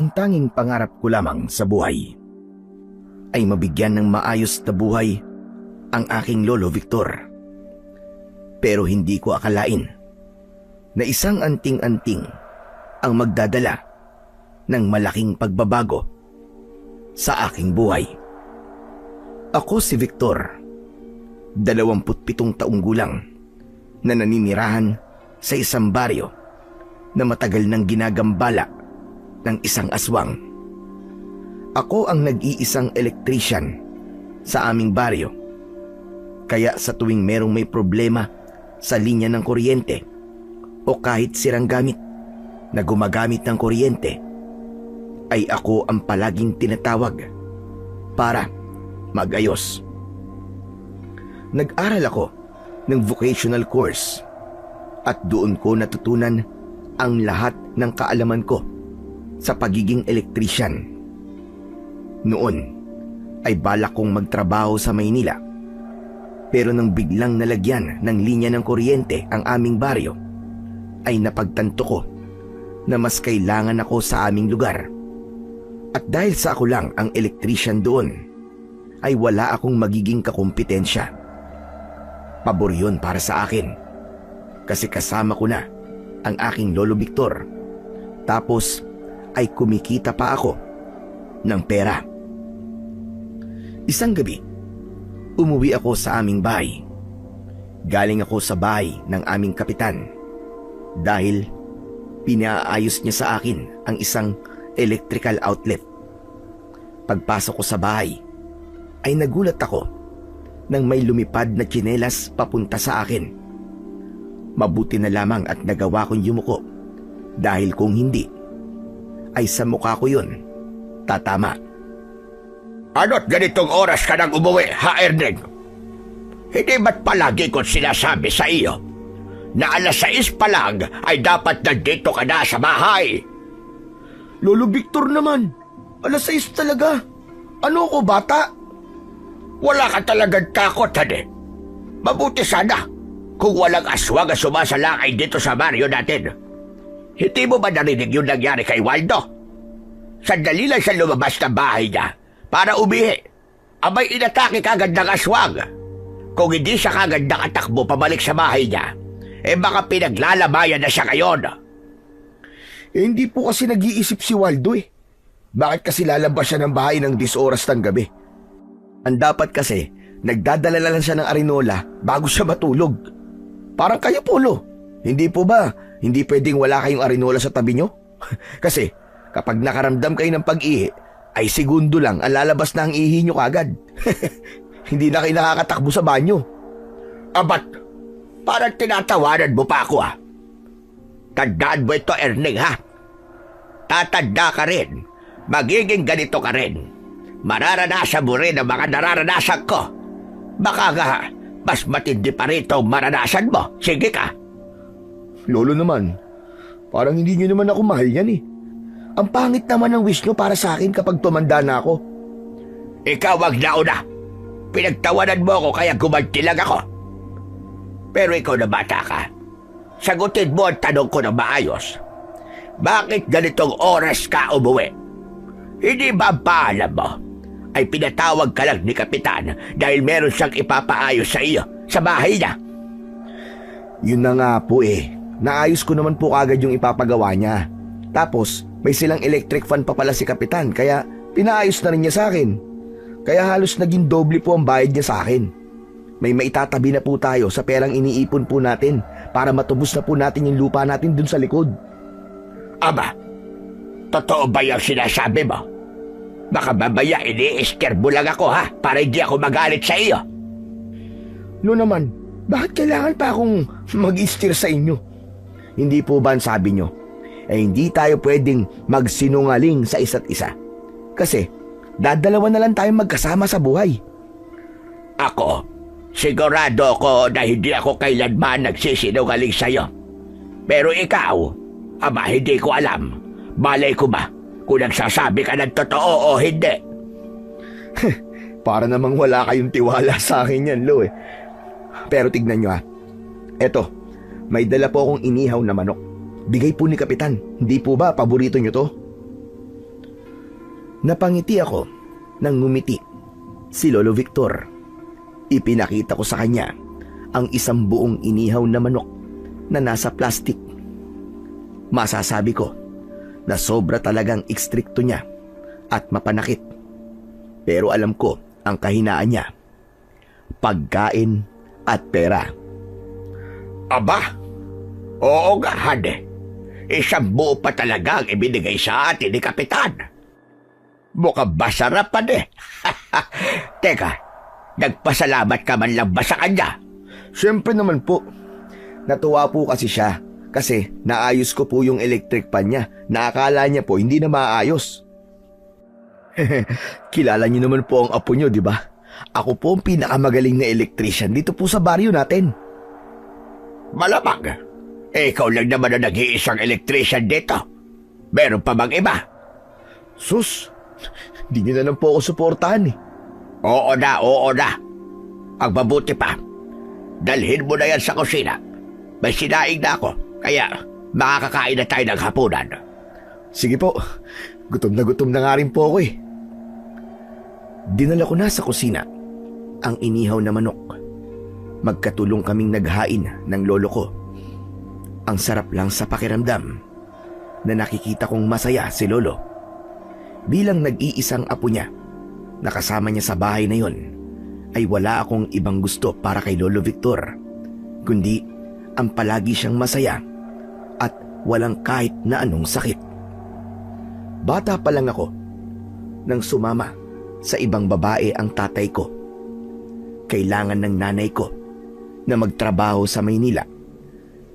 Ang tanging pangarap ko lamang sa buhay ay mabigyan ng maayos na buhay ang aking lolo Victor. Pero hindi ko akalain na isang anting-anting ang magdadala ng malaking pagbabago sa aking buhay. Ako si Victor, 27 taong gulang na naninirahan sa isang baryo na matagal nang ginagambala ng isang aswang. Ako ang nag-iisang electrician sa aming baryo. Kaya sa tuwing merong may problema sa linya ng kuryente o kahit sirang gamit na gumagamit ng kuryente, ay ako ang palaging tinatawag para mag-ayos. Nag-aral ako ng vocational course at doon ko natutunan ang lahat ng kaalaman ko sa pagiging electrician. Noon ay balak kong magtrabaho sa Maynila, pero nang biglang nalagyan ng linya ng kuryente ang aming baryo, ay napagtanto ko na mas kailangan ako sa aming lugar. At dahil sa ako lang ang electrician doon, ay wala akong magiging kakumpetensya. Pabor yun para sa akin, kasi kasama ko na ang aking lolo Victor. Tapos ay kumikita pa ako ng pera. Isang gabi, umuwi ako sa aming bahay. Galing ako sa bahay ng aming kapitan dahil pinaayos niya sa akin ang isang electrical outlet. Pagpasok ko sa bahay, ay nagulat ako nang may lumipad na tsinelas papunta sa akin. Mabuti na lamang at nagawa kong yumuko dahil kung hindi, ay sa mukha ko yun tatama. Ano't ganitong oras ka nang umuwi, ha, Erneng? Hindi ba't palagi kong sinasabi sa iyo na 6:00 pa lang ay dapat nandito ka na sa bahay? Lolo Victor naman, 6:00 talaga. Ano ko, bata? Wala ka talagang takot, hade. Mabuti sana kung walang aswang na sumasalakay dito sa baryo natin. Hindi mo ba narinig yung nangyari kay Waldo? Sandali lang siya lumabas ng bahay niya para umihi. Abay inatake kagad ng aswang. Kung hindi siya kagad nakatakbo pabalik sa bahay niya, baka pinaglalabayan na siya ngayon. Hindi po kasi nag-iisip si Waldo eh. Bakit kasi lalabas siya ng bahay ng 10 oras ng gabi? Ang dapat kasi, nagdadala lang siya ng arinola bago siya matulog. Parang kayo, Polo. Hindi po ba? Hindi pwedeng wala kayong arinola sa tabi nyo? Kasi kapag nakaramdam kayo ng pag-ihi, ay segundo lang ang lalabas na ang ihi nyo kagad. Hindi na kayo nakakatakbo sa banyo. Abat, parang tinatawanan mo pa ako, ha? Tandaan mo ito, Erneng, ha? Tatanda ka rin. Magiging ganito ka rin. Mararanasan mo rin ang mga nararanasan ko. Baka nga, mas matindi pa rito ang maranasan mo. Sige ka. Lolo naman, parang hindi nyo naman ako mahal yan eh. Ang pangit naman ng wish nyo para sa akin kapag tumanda na ako. Ikaw wag nauna. Pinagtawanan mo ako kaya gumanti lang ako. Pero ikaw na bata ka. Sagutin mo ang tanong ko na maayos. Bakit ganitong oras ka umuwi? Hindi ba paalam mo ay pinatawag ka lang ni Kapitan dahil meron siyang ipapaayos sa iyo sa bahay niya? Yun na nga po eh. Naayos ko naman po agad yung ipapagawa niya. Tapos may silang electric fan pa pala si Kapitan kaya pinaayos na rin niya sa akin. Kaya halos naging doble po ang bayad niya sa akin. May maitatabi na po tayo sa perang iniipon po natin para matubos na po natin yung lupa natin dun sa likod. Aba, totoo ba yung sinasabi mo? Baka babaya ini-scare mo lang ako, ha? Para hindi ako magalit sa iyo. No naman, bakit kailangan pa akong mag-steer sa inyo? Hindi po ba ang sabi nyo? Hindi tayo pwedeng magsinungaling sa isa't isa. Kasi dadalawa na lang tayong magkasama sa buhay. Ako, sigurado ako na hindi ako kailanman nagsisinungaling sa iyo. Pero ikaw, aba hindi ko alam. Malay ko ba kung nagsasabi ka ng totoo o hindi? Para namang wala kayong tiwala sa akin yan, Lo eh. Pero tignan nyo ha. Eto, may dala po akong inihaw na manok. Bigay po ni Kapitan. Hindi po ba paborito nyo to? Napangiti ako nang ngumiti si Lolo Victor. Ipinakita ko sa kanya ang isang buong inihaw na manok na nasa plastik. Masasabi ko na sobra talagang ekstrikto niya at mapanakit. Pero alam ko ang kahinaan niya: pagkain at pera. Aba, oo nga, Hade. Isang buo pa talaga ang ibinigay sa atin ni Kapitan. Mukhang masarap pa de. Teka, nagpasalamat ka man lang ba sa kanya? Siyempre naman po. Natuwa po kasi siya kasi naayos ko po yung electric pan niya na akala niya po hindi na maayos. Kilala niyo naman po ang apo niyo, di ba? Ako po ang pinakamagaling na electrician dito po sa baryo natin. Malamang. Ikaw lang naman ang nag-iisang electrician dito. Meron pa bang iba? Sus, di niyo na lang po ako suportahan eh. Oo na. Ang mabuti pa, dalhin mo na yan sa kusina. May sinaing na ako, kaya makakakain na tayo ng hapunan. Sige po, gutom na nga rin po ako eh. Dinala ko na sa kusina ang inihaw na manok. Magkatulong kaming naghain ng lolo ko. Ang sarap lang sa pakiramdam na nakikita kong masaya si lolo. Bilang nag-iisang apo niya na kasama niya sa bahay na yon, ay wala akong ibang gusto para kay Lolo Victor, kundi ang palagi siyang masaya at walang kahit na anong sakit. Bata pa lang ako nang sumama sa ibang babae ang tatay ko. Kailangan ng nanay ko na magtrabaho sa Maynila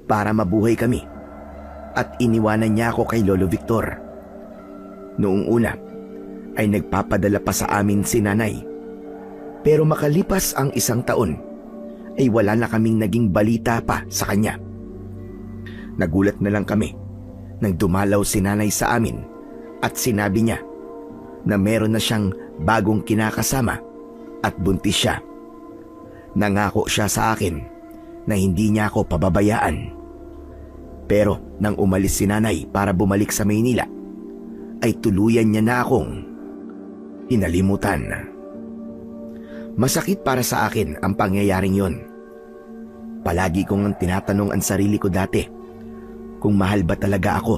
para mabuhay kami at iniwanan niya ako kay Lolo Victor. Noong una ay nagpapadala pa sa amin si nanay, pero makalipas ang 1 taon ay wala na kaming naging balita pa sa kanya. Nagulat na lang kami nang dumalaw si nanay sa amin at sinabi niya na meron na siyang bagong kinakasama at buntis siya. Nangako siya sa akin na hindi niya ako pababayaan. Pero nang umalis si nanay para bumalik sa Maynila, ay tuluyan niya na akong hinalimutan. Masakit para sa akin ang pangyayaring yon. Palagi kong tinatanong ang sarili ko dati kung mahal ba talaga ako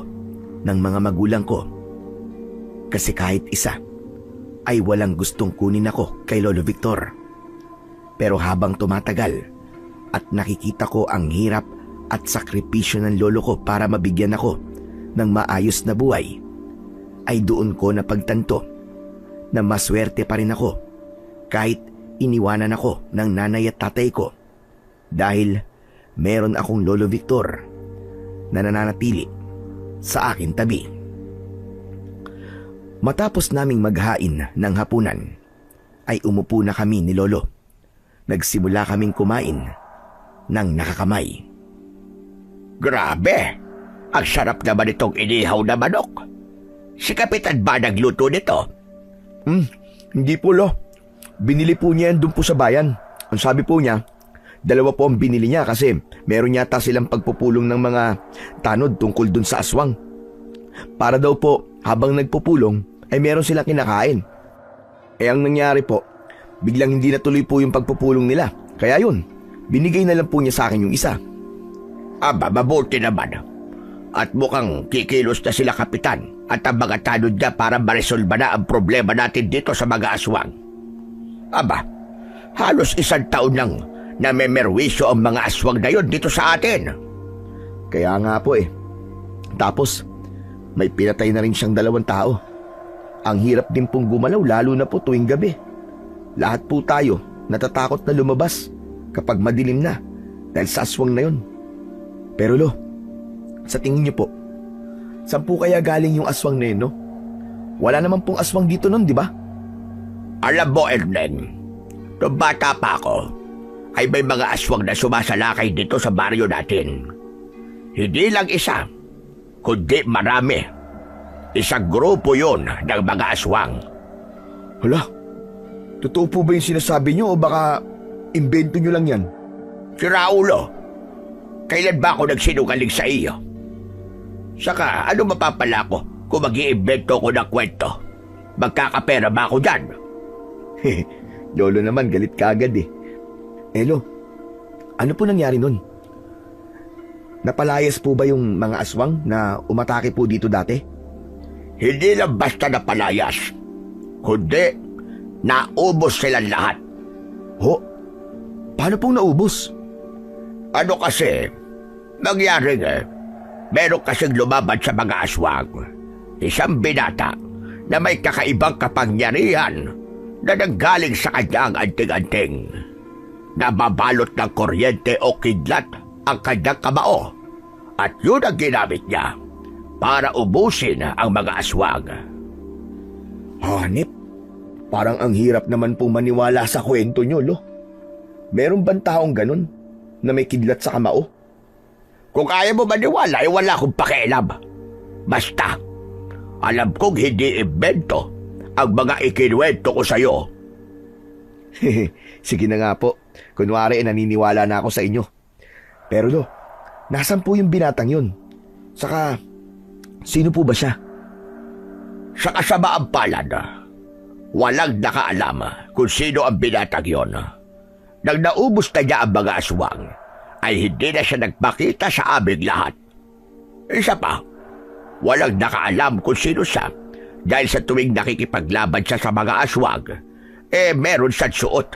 ng mga magulang ko. Kasi kahit isa ay walang gustong kunin ako kay Lolo Victor. Pero habang tumatagal at nakikita ko ang hirap at sakripisyo ng lolo ko para mabigyan ako ng maayos na buhay, ay doon ko napagtanto na maswerte pa rin ako kahit iniwanan ako ng nanay at tatay ko, dahil meron akong Lolo Victor na nananatili sa aking tabi. Matapos naming maghain ng hapunan, ay umupo na kami ni Lolo. Nagsimula kaming kumain ng nakakamay. Grabe! Ang sarap naman itong inihaw na manok. Si Kapitan ba nagluto nito? Hindi po, Lo. Binili po niya yan doon po sa bayan. Ang sabi po niya, 2 po ang binili niya kasi meron yata silang pagpupulong ng mga tanod tungkol doon sa aswang. Para daw po, habang nagpupulong, ay meron silang kinakain. Ang nangyari po, biglang hindi natuloy po yung pagpupulong nila. Kaya yun, binigay na lang po niya sa akin yung isa. Aba, mabuti naman. At mukhang kikilos na sila, Kapitan, at ang mga tanod niya para maresolba na ang problema natin dito sa mga aswang. Aba, halos 1 taon nang namemerwisyo ang mga aswang na yun dito sa atin. Kaya nga po eh. Tapos, may pinatay na rin siyang 2 tao. Ang hirap din pong gumalaw lalo na po tuwing gabi. Lahat po tayo natatakot na lumabas kapag madilim na dahil sa aswang na yun. Pero Lo, sa tingin niyo po, saan po kaya galing yung aswang na yun, no? Wala naman pong aswang dito nun, di ba? Alam mo, Erlen, nung bata pa ako, ay may mga aswang na sumasalakay dito sa baryo natin. Hindi lang isa, kundi marami. Isang grupo yon ng mga aswang. Hala, totoo po ba yung sinasabi niyo o baka imbento niyo lang yan? Si Raulo, kailan ba ako nagsinungaling sa iyo? Saka ano mapapala ko kung mag-iimbento ko ng kwento? Magkakapera ba ako dyan? Lolo naman, galit ka agad eh. Elo, ano po nangyari nun? Napalayas po ba yung mga aswang na umatake po dito dati? Hindi lang basta napalayas, kundi naubos silang lahat. Ho? Paano pong naubos? Ano kasi, nangyari meron kasing lumaban sa mga aswang. Isang binata na may kakaibang kapangyarihan na nanggaling sa kanyang anting-anting. Nababalot ng kuryente o kidlat ang kanyang kamao at yun ang ginamit niya para ubusin ang mga aswang. Hanip, parang ang hirap naman po maniwala sa kwento nyo, lo. Meron bang taong ganun na may kidlat sa kamao? Kung ayaw mo maniwala, ay wala akong pakialam. Basta, alam kong hindi imbento ang mga ikinuwento ko sa'yo. Sige na nga po. Kunwari naniniwala na ako sa inyo. Pero lo, nasan po yung binatang yun? Saka, sino po ba siya? Sa kasamaang palad, walang nakaalam kung sino ang binatang yon. Nang naubos na niya ang mga aswang, ay hindi na siya nagpakita sa aming lahat. Isa pa, walang nakaalam kung sino siya dahil sa tuwing nakikipaglaban siya sa mga aswang, meron siyang suot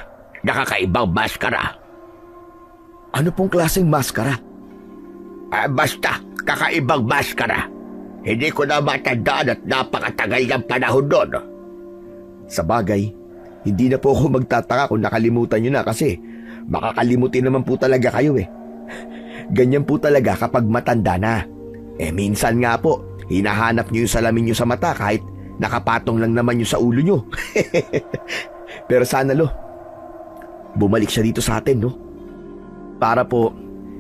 na kakaibang maskara. Ano pong klaseng maskara? Basta, kakaibang maskara. Hindi ko na matandaan at napakatagal ng panahon doon. Sa bagay, hindi na po ako magtataka kung nakalimutan nyo na kasi makakalimutin naman po talaga kayo eh. Ganyan po talaga kapag matanda na. Minsan nga po, hinahanap nyo yung salamin nyo sa mata kahit nakapatong lang naman nyo sa ulo nyo. Pero sana lo, bumalik siya dito sa atin, no? Para po,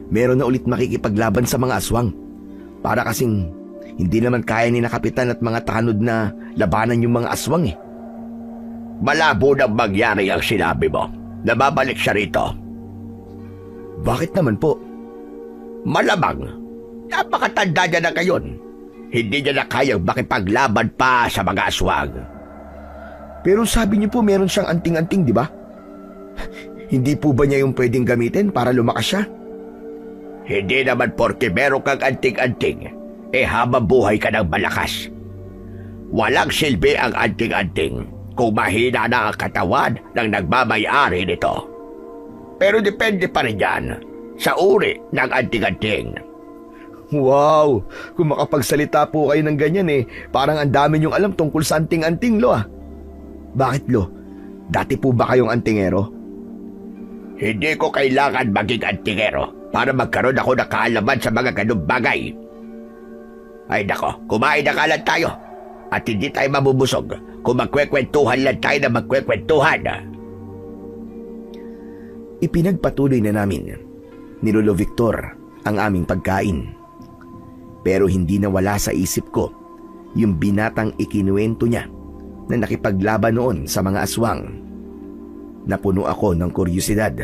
meron na ulit makikipaglaban sa mga aswang. Para kasing hindi naman kaya ni na kapitan at mga tanod na labanan yung mga aswang eh. Malabo nang mangyari ang sinabi mo. Nababalik siya rito. Bakit naman po? Malamang, napakatanda niya na ngayon. Hindi niya na kayang makipaglaban pa sa mga aswang. Pero sabi niyo po meron siyang anting-anting, di ba? Hindi po ba niya yung pwedeng gamitin para lumakas siya? Hindi naman porke meron kang anting-anting, habang buhay ka ng malakas. Walang silbi ang anting-anting kung mahina na ang katawan ng nagmamay-ari nito. Pero depende pa rin yan sa uri ng anting-anting. Wow! Kung makapagsalita po kayo ng ganyan parang ang dami niyong alam tungkol sa anting-anting, lo ah. Bakit, lo? Dati po ba kayong antingero? Hindi ko kailangan maging antingero para magkaroon ako ng kaalaman sa mga ganung bagay. Ay nako, kumain na ka lang tayo at hindi tayo mabubusog kung magkwekwentuhan lang tayo na magkwekwentuhan. Ipinagpatuloy na namin ni Lolo Victor ang aming pagkain. Pero hindi nawala sa isip ko yung binatang ikinuwento niya na nakipaglaban noon sa mga aswang. Napuno ako ng kuryosidad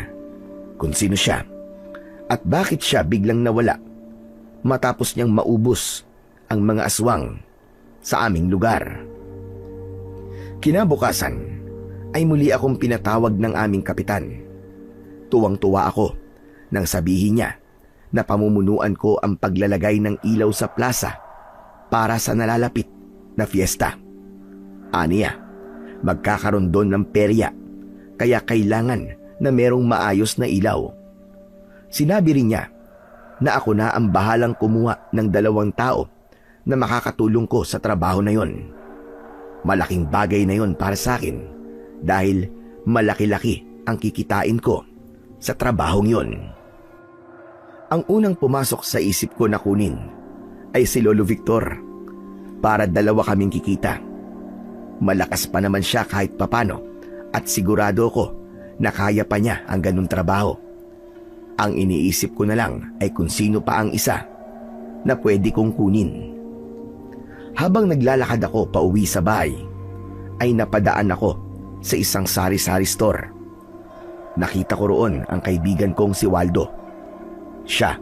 kung sino siya at bakit siya biglang nawala matapos niyang maubos ang mga aswang sa aming lugar. Kinabukasan ay muli akong pinatawag ng aming kapitan. Tuwang-tuwa ako nang sabihin niya na pamumunuan ko ang paglalagay ng ilaw sa plaza para sa nalalapit na fiesta. Aniya, magkakaroon doon ng perya kaya kailangan na merong maayos na ilaw. Sinabi rin niya na ako na ang bahalang kumuha ng 2 tao na makakatulong ko sa trabaho na yon. Malaking bagay na yon para sa akin dahil malaki-laki ang kikitain ko sa trabahong yon. Ang unang pumasok sa isip ko na kunin ay si Lolo Victor para 2 kaming kikita. Malakas pa naman siya kahit papano at sigurado ko na kaya pa niya ang ganung trabaho. Ang iniisip ko na lang ay kung sino pa ang isa na pwede kong kunin. Habang naglalakad ako pauwi sa bahay, ay napadaan ako sa isang sari-sari store. Nakita ko roon ang kaibigan kong si Waldo. Siya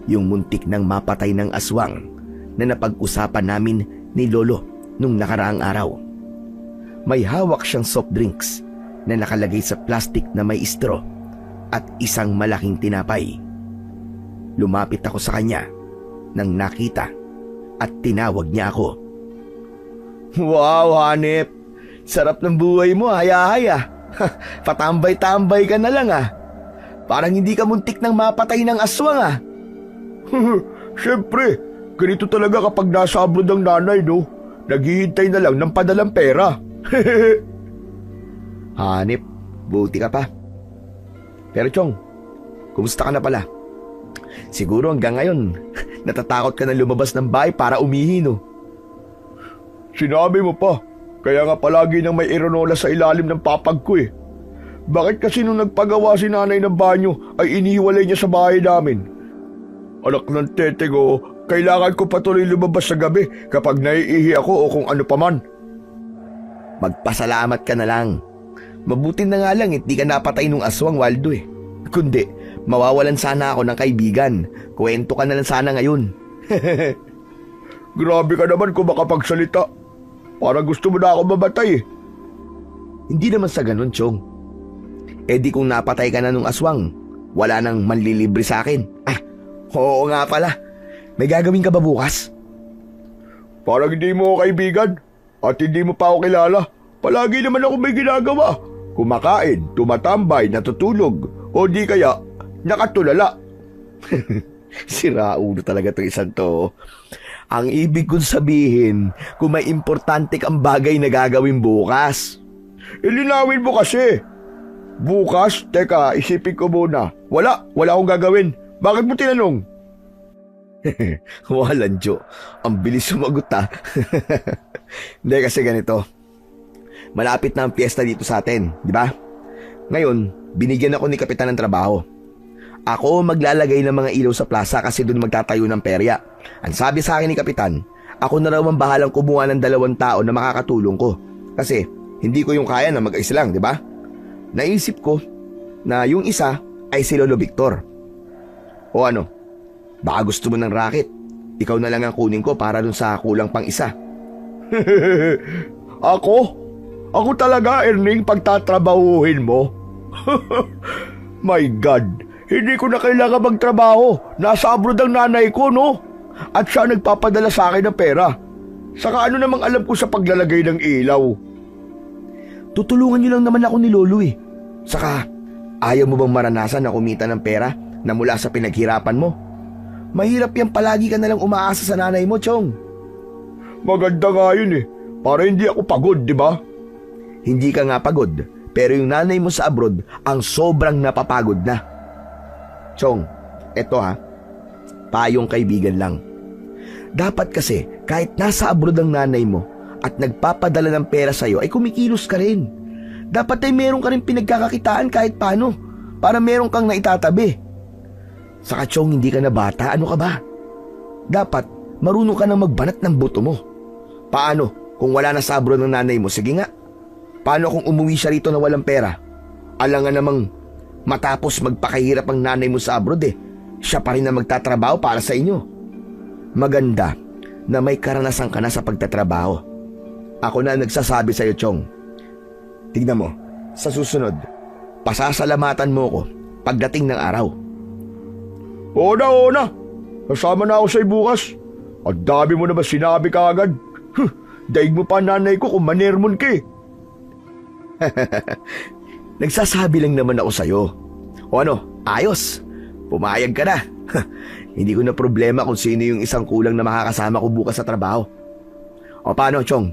yung muntik ng mapatay ng aswang na napag-usapan namin ni Lolo nung nakaraang araw. May hawak siyang soft drinks na nakalagay sa plastic na may straw at isang malaking tinapay. Lumapit ako sa kanya nang nakita at tinawag niya ako. Wow, Hanep! Sarap ng buhay mo, hayahay ah. Patambay-tambay ka na lang ah. Parang hindi ka muntik nang mapatay ng aswang ah. Siyempre, ganito talaga kapag nasa abroad ang nanay, no? Naghihintay na lang ng padalang pera. Hanep, buti ka pa. Pero Chong, kumusta ka na pala? Siguro hanggang ngayon, natatakot ka na lumabas ng bahay para umihi, no? Sinabi mo pa, kaya nga palagi nang may ironola sa ilalim ng papag ko eh. Bakit kasi nung nagpagawa si nanay ng banyo ay inihiwalay niya sa bahay namin? Anak ng tete ko, kailangan ko patuloy lumabas sa gabi kapag naiihi ako o kung ano paman. Magpasalamat ka na lang. Mabuti na nga lang hindi ka napatay nung aswang, Waldo eh. Kundi, mawawalan sana ako ng kaibigan. Kwento ka na lang sana ngayon. Grabe ka naman kung makapagsalita. Parang gusto mo na ako mamatay eh. Hindi naman sa ganun, Chong. Eh di kung napatay ka na nung aswang, wala nang manlilibre sa akin. Oo nga pala. May gagawin ka ba bukas? Parang hindi mo ako kaibigan at hindi mo pa ako kilala. Palagi naman ako may ginagawa. Kumakain, tumatambay, natutulog, o di kaya nakatulala. Siraulo talaga itong isang to. Ang ibig kong sabihin, kung may importante kang bagay na gagawin bukas. Ilinawin mo kasi. Bukas? Teka, isipin ko muna. Wala akong gagawin. Bakit mo tinanong? Walang Jo. Ang bilis sumagot ha. Hindi kasi ganito. Malapit na ang piyesta dito sa atin, di ba? Ngayon, binigyan ako ni Kapitan ng trabaho. Ako maglalagay ng mga ilaw sa plaza kasi doon magtatayo ng perya. Ang sabi sa akin ni Kapitan, ako na raw ang bahalang kumuha ng 2 tao na makakatulong ko. Kasi hindi ko yung kaya na mag-isa lang, di ba? Naisip ko na yung isa ay si Lolo Victor. O ano, baka gusto mo ng racket. Ikaw na lang ang kunin ko para dun sa kulang pang isa. Ako? Ako talaga, Erning, pagtatrabahuhin mo? My God, hindi ko na kailangan magtrabaho. Nasa abroad ang nanay ko, no? At siya nagpapadala sa akin ng pera. Saka ano namang alam ko sa paglalagay ng ilaw? Tutulungan niyo lang naman ako ni Lolo eh. Saka, ayaw mo bang maranasan na kumita ng pera na mula sa pinaghirapan mo? Mahirap yan palagi ka nalang umaasa sa nanay mo, Chong. Maganda nga yun eh. Para hindi ako pagod, di ba? Hindi ka nga pagod, pero yung nanay mo sa abroad ang sobrang napapagod na. Chong, eto ha, payong kaibigan lang. Dapat kasi kahit nasa abroad ang nanay mo at nagpapadala ng pera sa'yo ay kumikilos ka rin. Dapat ay meron ka rin pinagkakakitaan kahit paano para meron kang naitatabi. Saka Chong, hindi ka na bata, ano ka ba? Dapat marunong ka nang magbanat ng buto mo. Paano kung wala na sa abroad ng nanay mo? Sige nga. Paano kung umuwi siya rito na walang pera? Alangan namang matapos magpakahirap ang nanay mo sa abroad eh. Siya pa rin na magtatrabaho para sa inyo. Maganda na may karanasan ka na sa pagtatrabaho. Ako na nagsasabi sa iyo, Chong. Tignan mo, sa susunod, pasasalamatan mo ko pagdating ng araw. Oo na. Kasama na ako sa'yo bukas. Ang dami mo na ba sinabi ka agad? Daig mo pa nanay ko kung manermon ka eh. Nagsasabi lang naman ako sa'yo. O ano, ayos. Pumayag ka na. Hindi ko na problema kung sino yung isang kulang na makakasama ko bukas sa trabaho. O paano, Chong?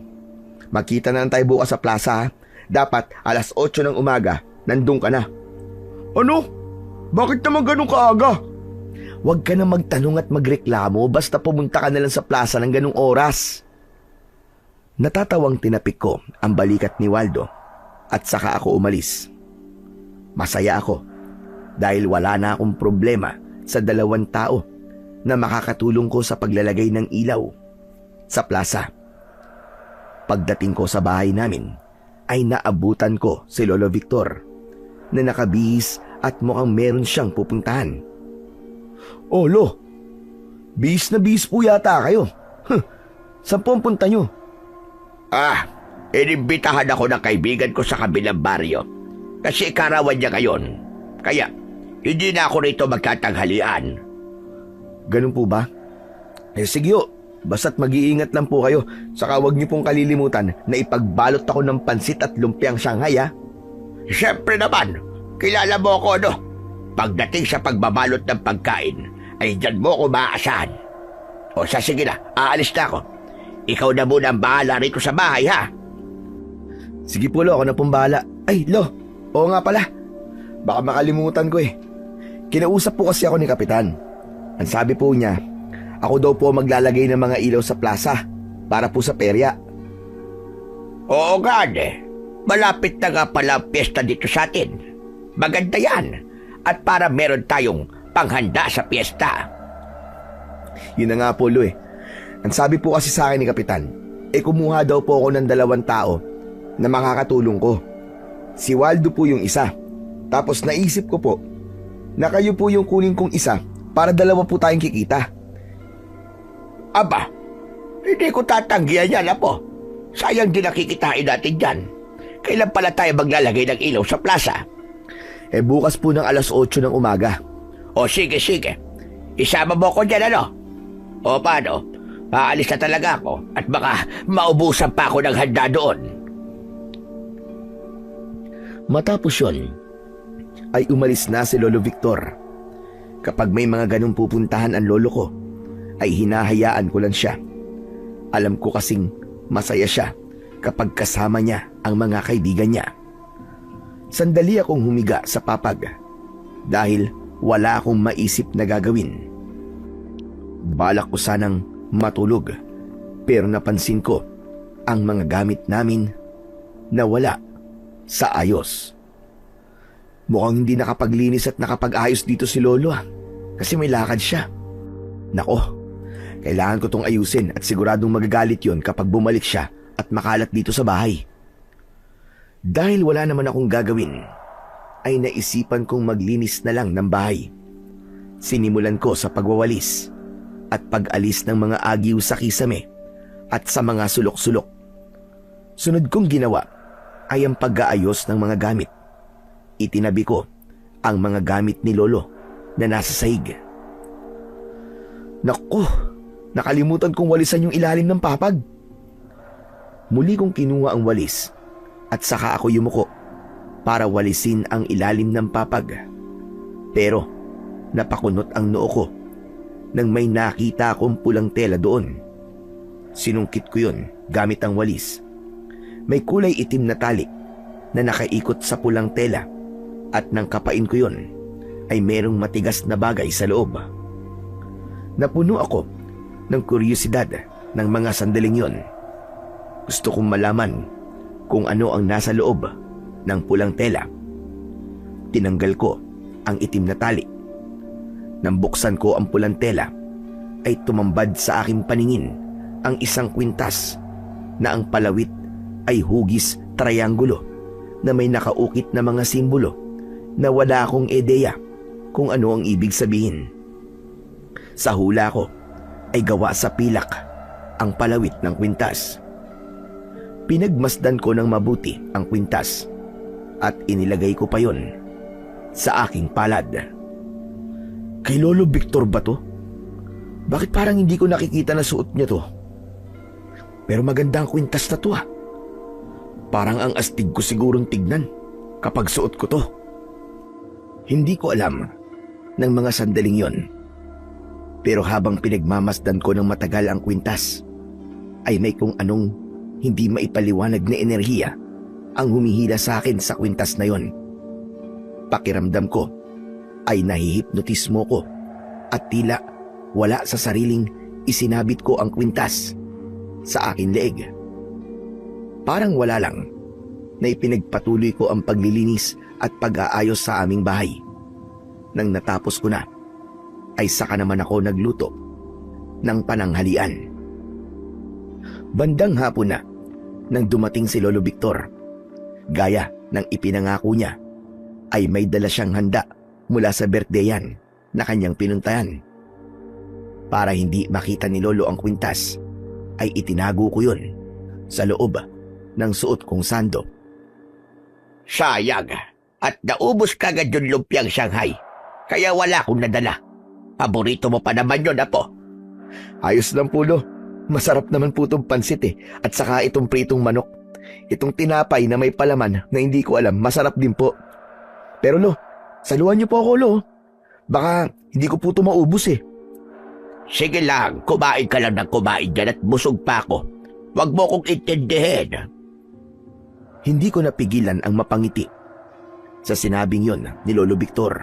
Magkita na lang tayo bukas sa plaza ha? Dapat 8:00 ng umaga, nandun ka na. Ano? Bakit naman ganun kaaga? Huwag ka na magtanong at magreklamo basta pumunta ka na lang sa plaza ng ganung oras. Natatawang tinapik ko ang balikat ni Waldo at saka ako umalis. Masaya ako dahil wala na akong problema sa 2 tao na makakatulong ko sa paglalagay ng ilaw sa plaza. Pagdating ko sa bahay namin ay naabutan ko si Lolo Victor na nakabihis at mukhang meron siyang pupuntahan. Oh, Lo, bihis na bihis po yata kayo. Saan po ang punta nyo? Inimbitahan ako ng kaibigan ko sa kabilang baryo kasi ikarawan niya ngayon. Kaya, hindi na ako rito magtatanghalian. Ganun po ba? Sige ho, basta't mag-iingat lang po kayo. Saka huwag niyo pong kalilimutan na ipagbalot ako ng pansit at lumpiang Shanghai ha. Siyempre naman, kilala mo ako no? Pagdating sa pagbabalot ng pagkain, ay dyan mo ako maaasahan. O sige na, aalis na ako. Ikaw na muna ang bahala rito sa bahay ha. Sige po lo, ako na pong bahala. Ay lo, oo nga pala. Baka makalimutan ko eh. Kinausap po kasi ako ni Kapitan. Ang sabi po niya, ako daw po maglalagay ng mga ilaw sa plaza para po sa perya. Oo nga malapit na nga pala ang piyesta dito sa atin. Maganda yan. At para meron tayong panghanda sa piyesta. Yun na nga po lo eh. Ang sabi po kasi sa akin ni Kapitan, kumuha daw po ako ng 2 tao na makakatulong ko. Si Waldo po yung isa. Tapos naisip ko po na kayo po yung kunin kong isa para 2 po tayong kikita. Aba, hindi ko tatanggihan yan po. Sayang din nakikitain natin dyan. Kailan pala tayo maglalagay ng ilaw sa plaza? Bukas po ng alas 8 ng umaga. O sige. Isama mo ko dyan O paano? Paalis na talaga ako at baka maubusan pa ako ng handa doon. Matapos yun, ay umalis na si Lolo Victor. Kapag may mga ganong pupuntahan ang lolo ko, ay hinahayaan ko lang siya. Alam ko kasing masaya siya kapag kasama niya ang mga kaibigan niya. Sandali akong humiga sa papag dahil wala akong maisip na gagawin. Balak ko sanang matulog pero napansin ko ang mga gamit namin na wala sa ayos. Mukhang hindi nakapaglinis at nakapag-ayos dito si Lolo kasi may lakad siya. Nako, kailangan ko tong ayusin at siguradong magagalit yon kapag bumalik siya at makalat dito sa bahay. Dahil wala naman akong gagawin, ay naisipan kong maglinis na lang ng bahay. Sinimulan ko sa pagwawalis at pag-alis ng mga agiw sa kisame at sa mga sulok-sulok. Sunod kong ginawa ay ang pag-aayos ng mga gamit. Itinabi ko ang mga gamit ni Lolo na nasa sahig. Naku, nakalimutan kong walisan yung ilalim ng papag. Muli kong kinuha ang walis at saka ako yumuko para walisin ang ilalim ng papag. Pero napakunot ang noo ko nang may nakita akong pulang tela doon. Sinungkit ko yun gamit ang walis. May kulay itim na tali na nakaikot sa pulang tela at nang kapain ko yun ay merong matigas na bagay sa loob. Napuno ako ng kuryosidad ng mga sandaling yon. Gusto kong malaman kung ano ang nasa loob ng pulang tela. Tinanggal ko ang itim na tali. Nang buksan ko ang pulang tela, ay tumambad sa aking paningin ang isang kwintas na ang palawit ay hugis triangulo na may nakaukit na mga simbolo na wala akong ideya kung ano ang ibig sabihin. Sa hula ko ay gawa sa pilak ang palawit ng kwintas. Pinagmasdan ko ng mabuti ang kwintas at inilagay ko pa yon sa aking palad. Kay Lolo Victor ba to? Bakit parang hindi ko nakikita na suot niya to? Pero maganda ang kwintas na to Parang ang astig ko sigurong tignan kapag suot ko to. Hindi ko alam ng mga sandaling yon. Pero habang pinagmamasdan ko ng matagal ang kwintas, ay may kung anong hindi maipaliwanag na enerhiya ang humihila sa akin sa kwintas na yon. Pakiramdam ko ay nahihipnotismo ko at tila wala sa sariling isinabit ko ang kwintas sa aking leeg. Parang wala lang na ipinagpatuloy ko ang paglilinis at pag-aayos sa aming bahay. Nang natapos ko na, ay saka naman ako nagluto ng pananghalian. Bandang hapon na nang dumating si Lolo Victor. Gaya ng ipinangako niya, ay may dala siyang handa mula sa birthdayan na kanyang pinuntahan. Para hindi makita ni Lolo ang kwintas, ay itinago ko yun sa loob ng suot kong sando. Sayang, at naubos kagad yung lumpiang Shanghai. Kaya wala akong nadala. Paborito mo pa naman yun, Apo. Ayos lang po, Lo. Masarap naman po itong pansit at saka itong pritong manok. Itong tinapay na may palaman na hindi ko alam, masarap din po. Pero Lo, saluhan niyo po ako, Lo. Baka hindi ko po ito maubos Sige lang, kumain ka lang ng kumain dyan at busog pa ako. Huwag mo kong intindihin. Hindi ko napigilan ang mapangiti sa sinabing yon ni Lolo Victor.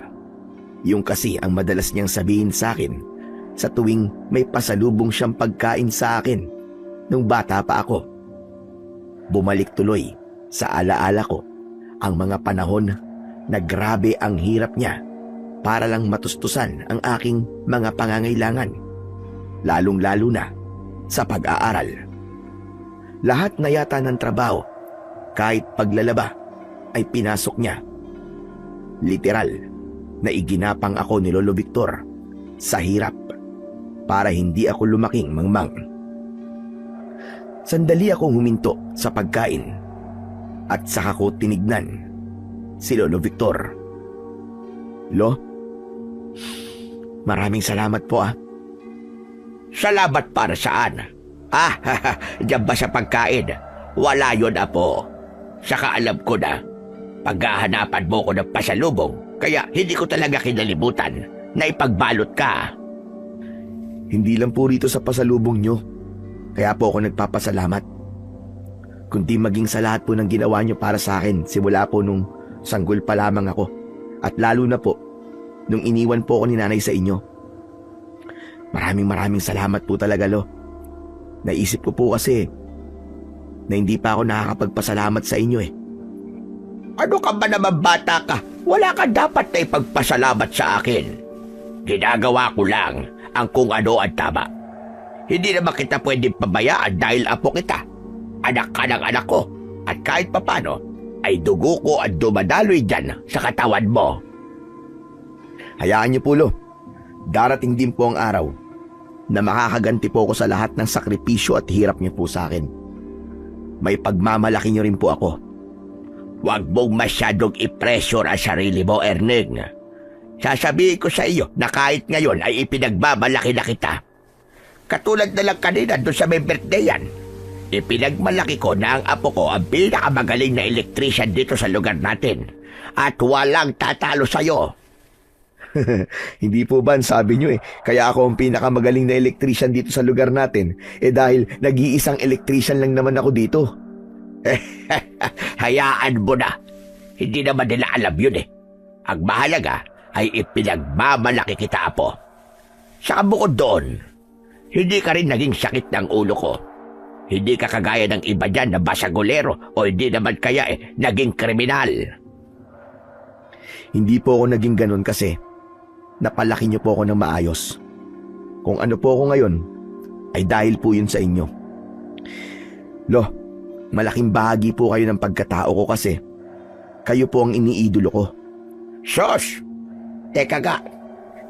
Yung kasi ang madalas niyang sabihin sa akin sa tuwing may pasalubong siyang pagkain sa akin nung bata pa ako. Bumalik tuloy sa alaala ko ang mga panahon na grabe ang hirap niya para lang matustusan ang aking mga pangangailangan, lalong-lalo na sa pag-aaral. Lahat na yata ng trabaho, kahit paglalaba, ay pinasok niya. Literal na iginapang ako ni Lolo Victor sa hirap para hindi ako lumaking mangmang. Sandali akong huminto sa pagkain at saka ko tinignan si Lolo Victor. Lo, maraming salamat po . Salamat para saan? Diyan ba sa pagkain? Wala yun, Apo. Saka alam ko na, paghahanapan mo ko ng pasalubong, kaya hindi ko talaga kinalimutan na ipagbalot ka. Hindi lang po rito sa pasalubong nyo, kaya po ako nagpapasalamat. Kundi maging sa lahat po ng ginawa nyo para sa akin simula po nung sanggol pa lamang ako, at lalo na po nung iniwan po ako ni Nanay sa inyo. Maraming salamat po talaga, Lo. Naisip ko po kasi na hindi pa ako nakakapagpasalamat sa inyo . Ano ka ba naman, bata ka? Wala ka dapat na ipagpasalamat sa akin. Ginagawa ko lang ang kung ano ang tama. Hindi naman kita pwedeng pabayaan dahil apo kita. Anak ka ng anak ko. At kahit papano, ay dugo ko ang dumadaloy dyan sa katawan mo. Hayaan niyo po, Lo. Darating din po ang araw na makakaganti po ako sa lahat ng sakripisyo at hirap niyo po sa akin. May pagmamalaki niyo rin po ako. Huwag mong masyadong i-pressure ang sarili mo, Erneng. Sasabihin ko sa iyo na kahit ngayon ay ipinagmamalaki na kita. Katulad na lang kanina doon sa may birthday yan. Ipinagmalaki ko na ang apo ko ang pinakamagaling na electrician dito sa lugar natin. At walang tatalo sa'yo. Hindi po ba sabi nyo kaya ako ang pinakamagaling na electrician dito sa lugar natin dahil nag-iisang electrician lang naman ako dito. Hayaan mo na. Hindi naman nila alam yun . Ang mahalaga ay ipinagmamalaki kita, Apo. Saka bukod doon, hindi ka rin naging sakit ng ulo ko. Hindi ka kagaya ng iba dyan na basagolero o hindi naman kaya naging kriminal. Hindi po ako naging ganun kasi napalaki niyo po ako ng maayos. Kung ano po ako ngayon, ay dahil po yun sa inyo. Lo, malaking bahagi po kayo ng pagkatao ko kasi kayo po ang iniidolo ko. Sos! Teka ga,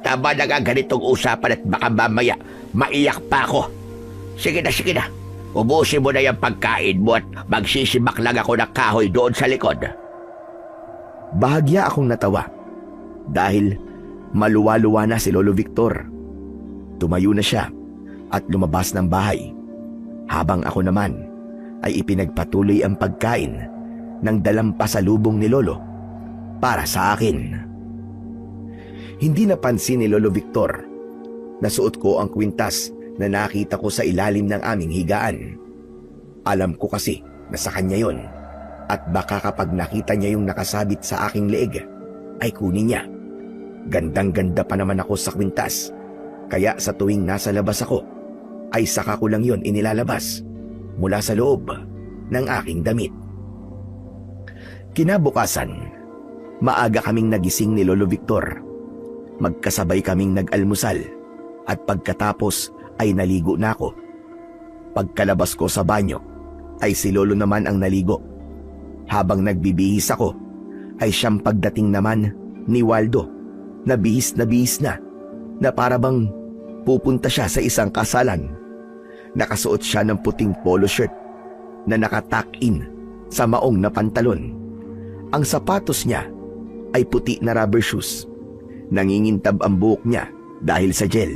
tama na nga ganitong usapan at baka mamaya maiyak pa ako. Sige na. Ubusin mo na yung pagkain mo at magsisibak lang ako ng kahoy doon sa likod. Bahagya akong natawa dahil maluwa-luwa na si Lolo Victor. Tumayo na siya at lumabas ng bahay, habang ako naman ay ipinagpatuloy ang pagkain ng dalang pasalubong ni Lolo para sa akin. Hindi napansin ni Lolo Victor na suot ko ang kwintas na nakita ko sa ilalim ng aming higaan. Alam ko kasi na sa kanya yon, at baka kapag nakita niya yung nakasabit sa aking leeg ay kunin niya. Gandang-ganda pa naman ako sa kwintas, kaya sa tuwing nasa labas ako ay saka ko lang yon inilalabas mula sa loob ng aking damit. Kinabukasan, maaga kaming nagising ni Lolo Victor. Magkasabay kaming nag-almusal at pagkatapos ay naligo na ako. Pagkalabas ko sa banyo ay si Lolo naman ang naligo. Habang nagbibihis ako ay siyang pagdating naman ni Waldo na bihis na para bang pupunta siya sa isang kasalan. Nakasuot siya ng puting polo shirt na nakatuck in sa maong na pantalon. Ang sapatos niya ay puti na rubber shoes. Nangingintab ang buhok niya dahil sa gel.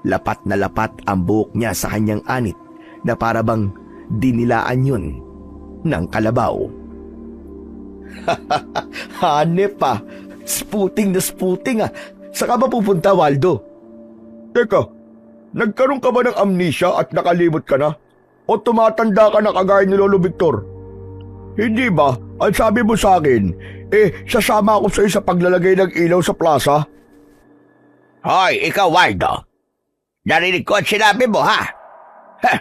Lapat na lapat ang buhok niya sa kanyang anit na parabang dinilaan yun ng kalabaw. Hanep pa, sputing na sputing ah. Saan ka ba pupunta, Waldo? Teka, nagkaroon ka ba ng amnesia at nakalimot ka na? O tumatanda ka na kagaya ni Lolo Victor? Hindi ba, ang sabi mo sa akin, sasama ako sa iyo sa paglalagay ng ilaw sa plaza? Hoy, ikaw, Waldo. Narinig ko ang sinabi mo, ha? Ha?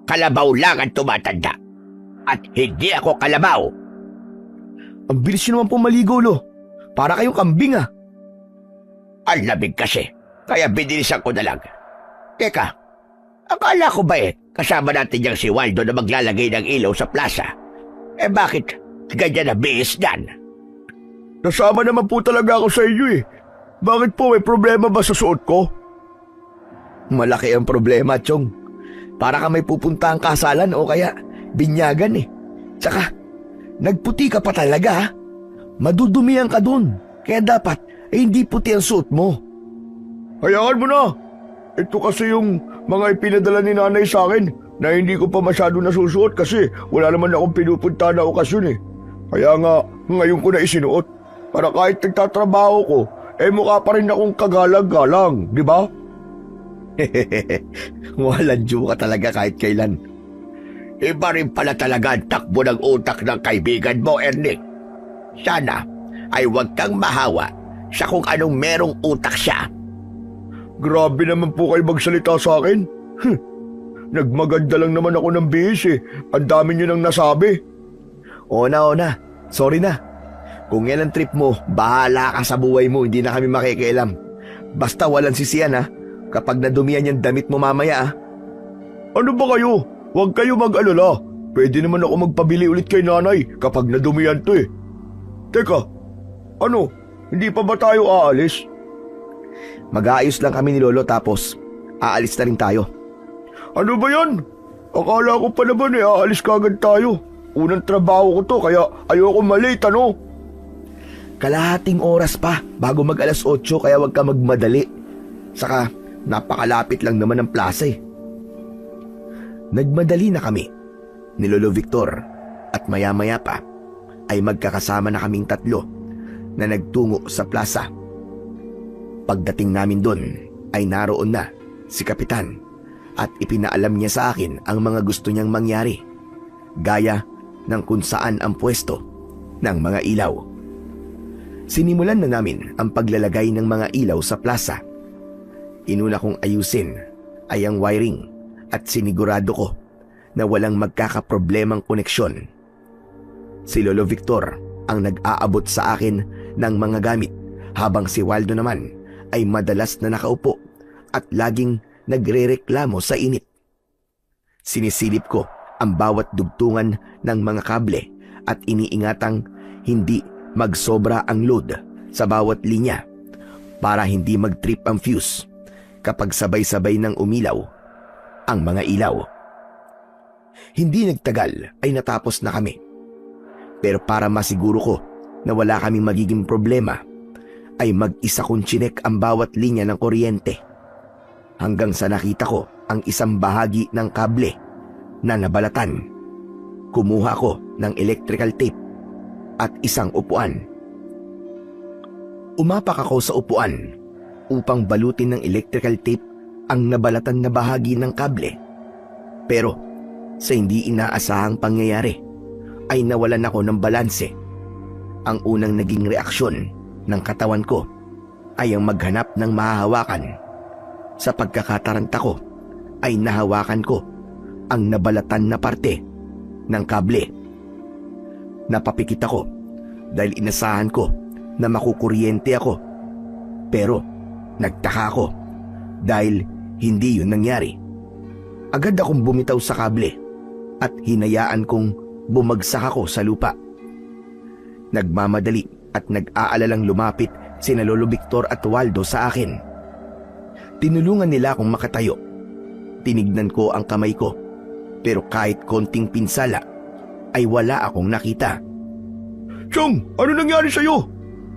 Kalabaw lang ang tumatanda. At hindi ako kalabaw. Ang bilis nyo naman pumaligo, Lo. Para kayong kambing ah. Ang lamig kasi, kaya binilisan ko na lang. Teka, akala ko ba kasama natin yung si Waldo na maglalagay ng ilaw sa plaza? Bakit ganyan na bihis yan? Nasama naman po talaga ako sa iyo eh. Bakit po, may problema ba sa suot ko? Malaki ang problema, Chong. Para ka may pupunta ang kasalan o kaya binyagan eh. Tsaka, nagputi ka pa talaga ha. Madudumihan ka dun. Kaya dapat hindi puti ang suot mo. Hayaan mo na. Ito kasi yung mga ipinadala ni nanay sa akin na hindi ko pa masyado nasusuot kasi wala naman akong pinupunta na okasyon eh. Kaya nga, ngayon ko na isinuot. Para kahit nagtatrabaho ko, mukha pa rin akong kagalang-galang, di ba? Walang Diyo ka talaga kahit kailan. Iba rin pala talaga ang takbo ng utak ng kaibigan mo, Ernie. Sana ay huwag kang mahawa sa kung anong merong utak siya. Grabe naman po kayo magsalita sa akin. Nagmaganda lang naman ako ng bihis eh. Ang dami niyo nang nasabi. O na. Sorry na. Kung yan ang trip mo, bahala ka sa buhay mo. Hindi na kami makikialam. Basta walang sisiyan ha. Kapag nadumihan yung damit mo mamaya ah. Ano ba kayo? Huwag kayo mag-alala. Pwede naman ako magpabili ulit kay nanay kapag nadumihan to eh. Teka, ano? Hindi pa ba tayo aalis? Mag-aayos lang kami ni Lolo tapos aalis na rin tayo. Ano ba yan? Akala ko pa naman aalis kagad tayo. Unang trabaho ko to kaya ayoko malate ano? Kalahating oras pa bago mag alas 8 kaya wag ka magmadali. Saka napakalapit lang naman ang plaza eh. Nagmadali na kami ni Lolo Victor at maya-maya pa ay magkakasama na kaming tatlo na nagtungo sa plaza. Pagdating namin doon ay naroon na si Kapitan at ipinaalam niya sa akin ang mga gusto niyang mangyari, gaya ng kung saan ang pwesto ng mga ilaw. Sinimulan na namin ang paglalagay ng mga ilaw sa plaza. Inuna kong ayusin ay ang wiring at sinigurado ko na walang magkakaproblemang koneksyon. Si Lolo Victor ang nag-aabot sa akin ng mga gamit habang si Waldo naman ay madalas na nakaupo at laging nagrereklamo sa init. Sinisilip ko ang bawat dugtungan ng mga kable at iniingatang hindi magsobra ang load sa bawat linya para hindi mag-trip ang fuse kapag sabay-sabay nang umilaw ang mga ilaw. Hindi nagtagal ay natapos na kami. Pero para masiguro ko na wala kaming magiging problema, ay mag-isa kong chinek ang bawat linya ng kuryente hanggang sa nakita ko ang isang bahagi ng kable na nabalatan. Kumuha ko ng electrical tape at isang upuan. Umapak ako sa upuan upang balutin ng electrical tape ang nabalatan na bahagi ng kable. Pero sa hindi inaasahang pangyayari ay nawalan ako ng balanse. Ang unang naging reaksyon ng katawan ko ay ang maghanap ng mahahawakan. Sa pagkakataranta ko ay nahawakan ko ang nabalatan na parte ng kable. Napapikit ako dahil inasahan ko na makukuryente ako. Pero nagtaka ako dahil hindi yun nangyari. Agad akong bumitaw sa kable at hinayaan kong bumagsak ako sa lupa. Nagmamadali at nag-aalalang lumapit sina Lolo Victor at Waldo sa akin. Tinulungan nila akong makatayo. Tinignan ko ang kamay ko, pero kahit konting pinsala ay wala akong nakita. Chong, ano nangyari sa'yo?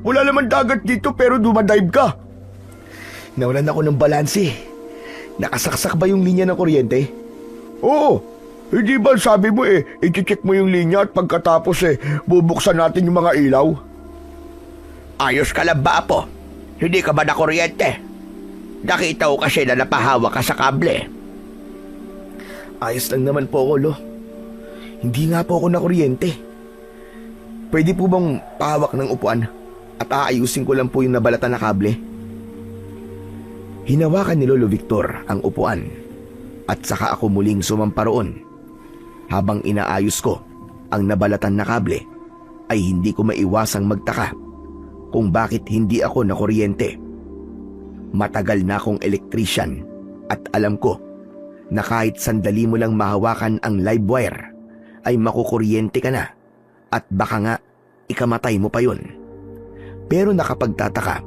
Wala naman dagat dito pero dumadive ka. Nawalan ako ng balanse. Nakasaksak ba yung linya ng kuryente? Oo, hindi ba sabi mo i-check mo yung linya at pagkatapos bubuksan natin yung mga ilaw? Ayos ka lang ba, Apo? Hindi ka ba nakuryente? Nakita ko kasi na napahawak ka sa kable. Ayos lang naman po ako, Lo. Hindi nga po ako nakuryente. Pwede po bang pahawak ng upuan at aayusin ko lang po yung nabalatan na kable? Hinawakan ni Lolo Victor ang upuan at saka ako muling sumamparoon. Habang inaayos ko ang nabalatan na kable ay hindi ko maiwasang magtaka kung bakit hindi ako nakuryente. Matagal na akong electrician at alam ko na kahit sandali mo lang mahawakan ang live wire ay makukuryente ka na at baka nga ikamatay mo pa yun. Pero nakapagtataka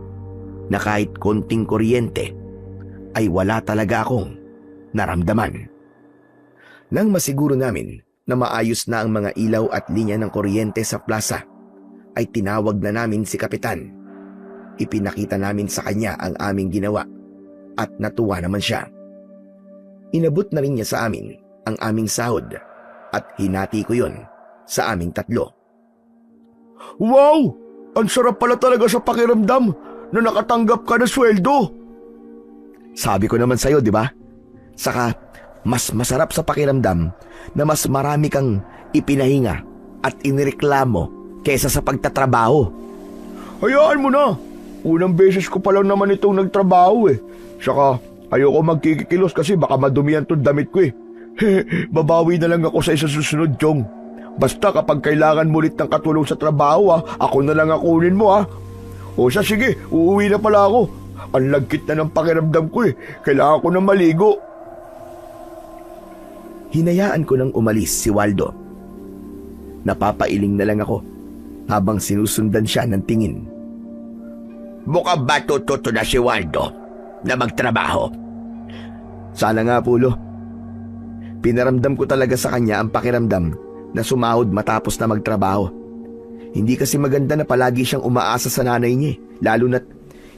na kahit konting kuryente ay wala talaga akong naramdaman. Nang masiguro namin na maayos na ang mga ilaw at linya ng kuryente sa plaza, ay tinawag na namin si Kapitan. Ipinakita namin sa kanya ang aming ginawa at natuwa naman siya. Inabot na rin niya sa amin ang aming sahod at hinati ko yon sa aming tatlo. Wow! Ang sarap pala talaga sa pakiramdam na nakatanggap ka ng sweldo. Sabi ko naman sa'yo, di ba? Saka, mas masarap sa pakiramdam na mas marami kang ipinahinga at inireklamo kesa sa pagtatrabaho. Hayaan mo na. Unang beses ko pa lang naman itong nagtrabaho Saka, ayoko magkikikilos kasi baka madumihan tong damit ko Babawi na lang ako sa isa susunod, Chong. Basta kapag kailangan mo ulit ng katulong sa trabaho ako na lang ang kunin mo O siya, sige, uuwi na pala ako. Ang lagkit na ng pakiramdam ko Kailangan ko na maligo. Hinayaan ko nang umalis si Waldo. Napapailing na lang ako habang sinusundan siya ng tingin. Mukhang ba tututo na si Waldo na magtrabaho? Sana nga po, Lo. Pinaramdam ko talaga sa kanya ang pakiramdam na sumahod matapos na magtrabaho. Hindi kasi maganda na palagi siyang umaasa sa nanay niya lalo na't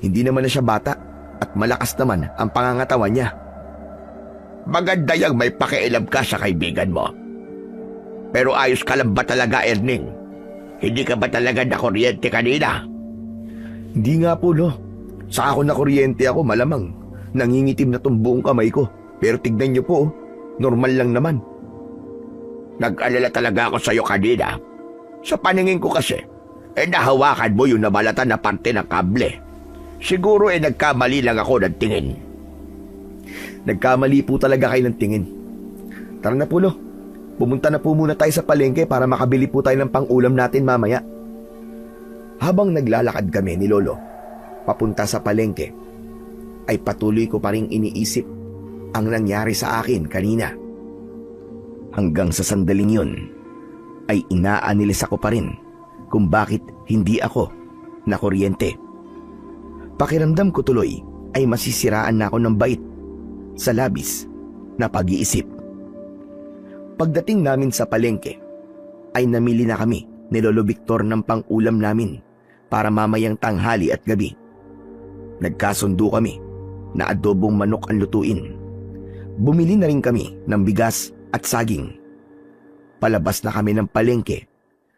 hindi naman na siya bata at malakas naman ang pangangatawan niya. Maganda yang may pakialam ka sa kaibigan mo. Pero ayos ka lang ba talaga, Erning? Hindi ka ba talaga nakuryente kanina? Hindi nga po, Lo. Sa ako nakuryente ako, malamang nangingitim na tong buong kamay ko. Pero tignan niyo po, normal lang naman. Nag-alala talaga ako sa'yo kanina. Sa paningin ko kasi, nahawakan mo yung nabalatan na parte ng kable. Siguro nagkamali lang ako ng tingin. Nagkamali po talaga kayo ng tingin. Tara na po, Lo. Pumunta na po muna tayo sa palengke para makabili po tayo ng pang-ulam natin mamaya. Habang naglalakad kami ni Lolo papunta sa palengke, ay patuloy ko pa ring iniisip ang nangyari sa akin kanina. Hanggang sa sandaling yun, ay inaanilis ako pa rin kung bakit hindi ako nakuryente. Pakiramdam ko tuloy ay masisiraan na ako ng bait sa labis na pag-iisip. Pagdating namin sa palengke, ay namili na kami ni Lolo Victor ng pang-ulam namin para mamayang tanghali at gabi. Nagkasundo kami na adobong manok ang lutuin. Bumili na rin kami ng bigas at saging. Palabas na kami ng palengke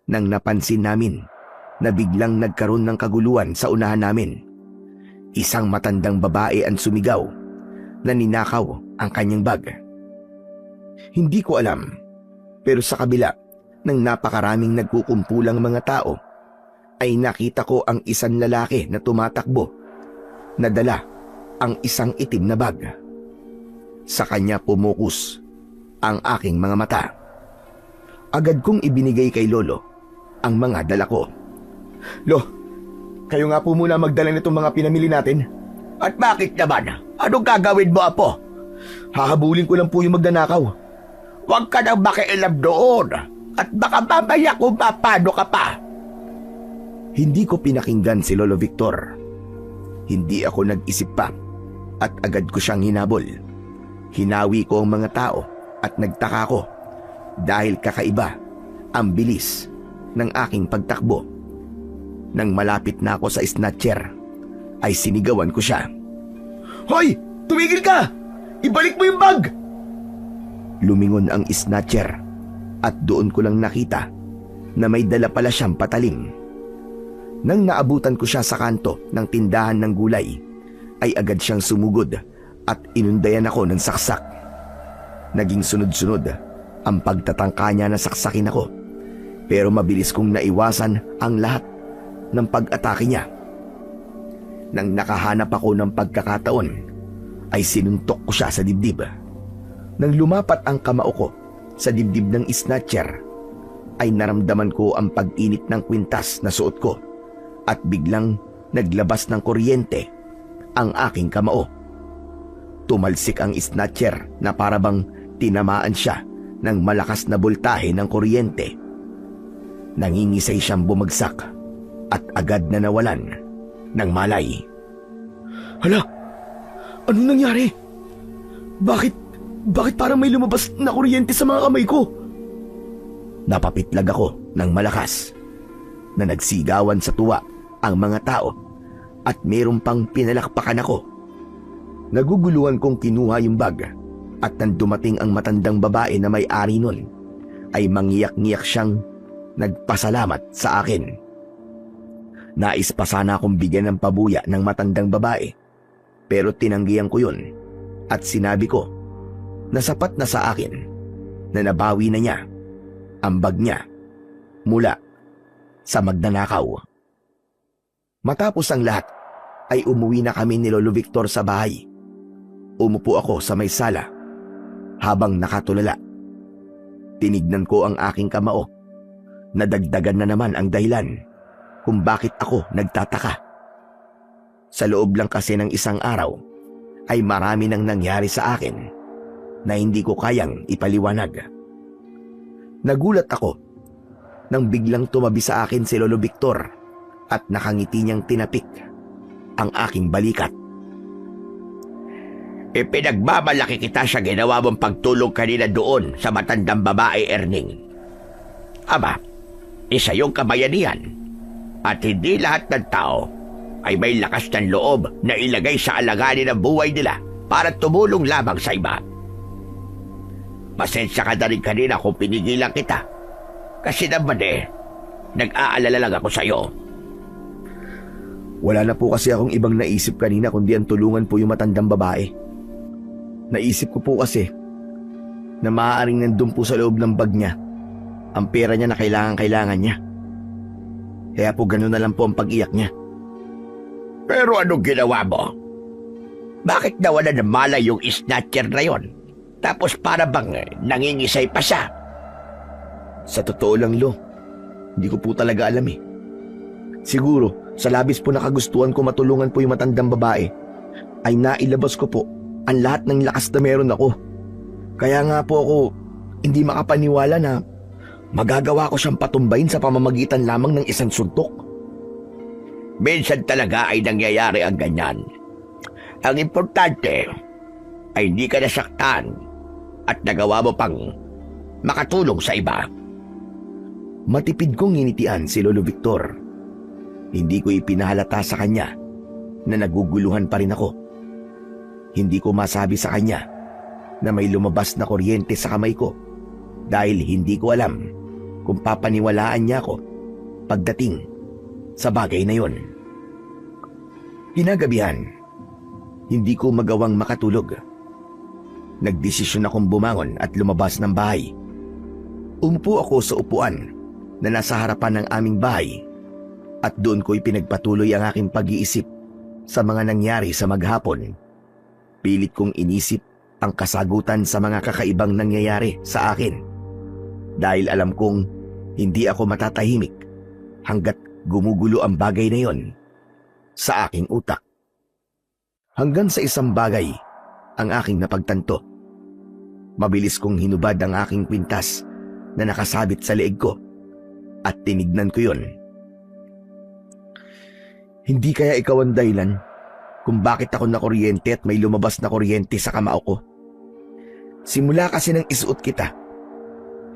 nang napansin namin na biglang nagkaroon ng kaguluhan sa unahan namin. Isang matandang babae ang sumigaw na ninakaw ang kanyang bag. Hindi ko alam, pero sa kabila ng napakaraming nagkukumpulang mga tao, ay nakita ko ang isang lalaki na tumatakbo, na dala ang isang itim na bag. Sa kanya pumukus ang aking mga mata. Agad kong ibinigay kay Lolo ang mga dala ko. Lo, kayo nga po muna magdala nitong mga pinamili natin. At bakit naman? Anong gagawin mo, Apo? Hahabulin ko lang po yung magnanakaw. Huwag ka nang makialam doon. At baka mamaya kung mapano ka pa. Hindi ko pinakinggan si Lolo Victor. Hindi ako nag-isip pa at agad ko siyang hinabol. Hinawi ko ang mga tao at nagtaka ko dahil kakaiba Ang bilis ng aking pagtakbo. Nang malapit na ako sa snatcher, ay sinigawan ko siya. Hoy! Tumigil ka! Ibalik mo yung bag! Lumingon ang snatcher at doon ko lang nakita na may dala pala siyang patalim. Nang naabutan ko siya sa kanto ng tindahan ng gulay, ay agad siyang sumugod at inundayan ako ng saksak. Naging sunod-sunod ang pagtatangka niya na saksakin ako, pero mabilis kong naiwasan ang lahat ng pag-atake niya. Nang nakahanap ako ng pagkakataon, ay sinuntok ko siya sa dibdib. Nang lumapat ang kamao ko sa dibdib ng snatcher, ay naramdaman ko ang pag-init ng kwintas na suot ko at biglang naglabas ng kuryente ang aking kamao. Tumalsik ang snatcher na parabang tinamaan siya ng malakas na boltahe ng kuryente. Nangingisay siyang bumagsak at agad na nawalan ng malay. Hala! Ano nangyari? Bakit parang may lumabas na kuryente sa mga kamay ko? Napapitlag ako ng malakas na nagsigawan sa tuwa ang mga tao at mayroon pang pinalakpakan ako. Naguguluhan kong kinuha yung bag at nang dumating ang matandang babae na may-ari nun, ay mangiyak-ngiyak siyang nagpasalamat sa akin. Nais pa sana akong bigyan ng pabuya ng matandang babae, pero tinanggihan ko yun at sinabi ko na sapat na sa akin na nabawi na niya ang bag niya mula sa magnanakaw. Matapos ang lahat, ay umuwi na kami ni Lolo Victor sa bahay. Umupo ako sa may sala habang nakatulala. Tinignan ko ang aking kamao. Nadagdagan na naman ang dahilan kung bakit ako nagtataka. Sa loob lang kasi ng isang araw, ay marami nang nangyari sa akin na hindi ko kayang ipaliwanag. Nagulat ako nang biglang tumabi sa akin si Lolo Victor at nakangiti niyang tinapik ang aking balikat. Ipinagmamalaki kita sa ginawa mong pagtulong kanina doon sa matandang babae, Erning. Aba, isa yung kabayanihan at hindi lahat ng tao ay may lakas ng loob na ilagay sa alaganin ng buhay nila para tumulong lamang sa iba. Pasensya ka na rin kanina kung pinigilan kita. Kasi naman nag-aalala lang ako sa'yo. Wala na po kasi akong ibang naisip kanina kundi ang tulungan po yung matandang babae. Naisip ko po kasi na maaaring nandun po sa loob ng bag niya ang pera niya na kailangan niya. Kaya po gano'n na lang po ang pag-iyak niya. Pero anong ginawa mo? Bakit nawala ng malay yung snatcher na yon? Tapos para bang nangingisay pa siya? Sa totoo lang, Lo, hindi ko po talaga alam eh. Siguro, sa labis po na kagustuhan ko matulungan po yung matandang babae, ay nailabas ko po ang lahat ng lakas na meron ako. Kaya nga po ako hindi makapaniwala na magagawa ko siyang patumbayin sa pamamagitan lamang ng isang suntok. Minsan talaga ay nangyayari ang ganyan. Ang importante ay hindi ka nasaktan at nagawa mo pang makatulong sa iba. Matipid kong nginitian si Lolo Victor. Hindi ko ipinahalata sa kanya na naguguluhan pa rin ako. Hindi ko masabi sa kanya na may lumabas na kuryente sa kamay ko dahil hindi ko alam kung papaniwalaan niya ako pagdating sa bagay na yon. Kinagabihan, hindi ko magawang makatulog. Nagdesisyon akong bumangon at lumabas ng bahay. Umupo ako sa upuan na nasa harapan ng aming bahay at doon ko'y pinagpatuloy ang aking pag-iisip sa mga nangyari sa maghapon. Pilit kong inisip ang kasagutan sa mga kakaibang nangyayari sa akin dahil alam kong hindi ako matatahimik hanggat gumugulo ang bagay na yon sa aking utak. Hanggang sa isang bagay ang aking napagtanto. Mabilis kong hinubad ang aking kwintas na nakasabit sa leeg ko at tinignan ko yon. Hindi kaya ikaw ang dahilan kung bakit ako nakuryente at may lumabas na kuryente sa kamao ko? Simula kasi nang isuot kita,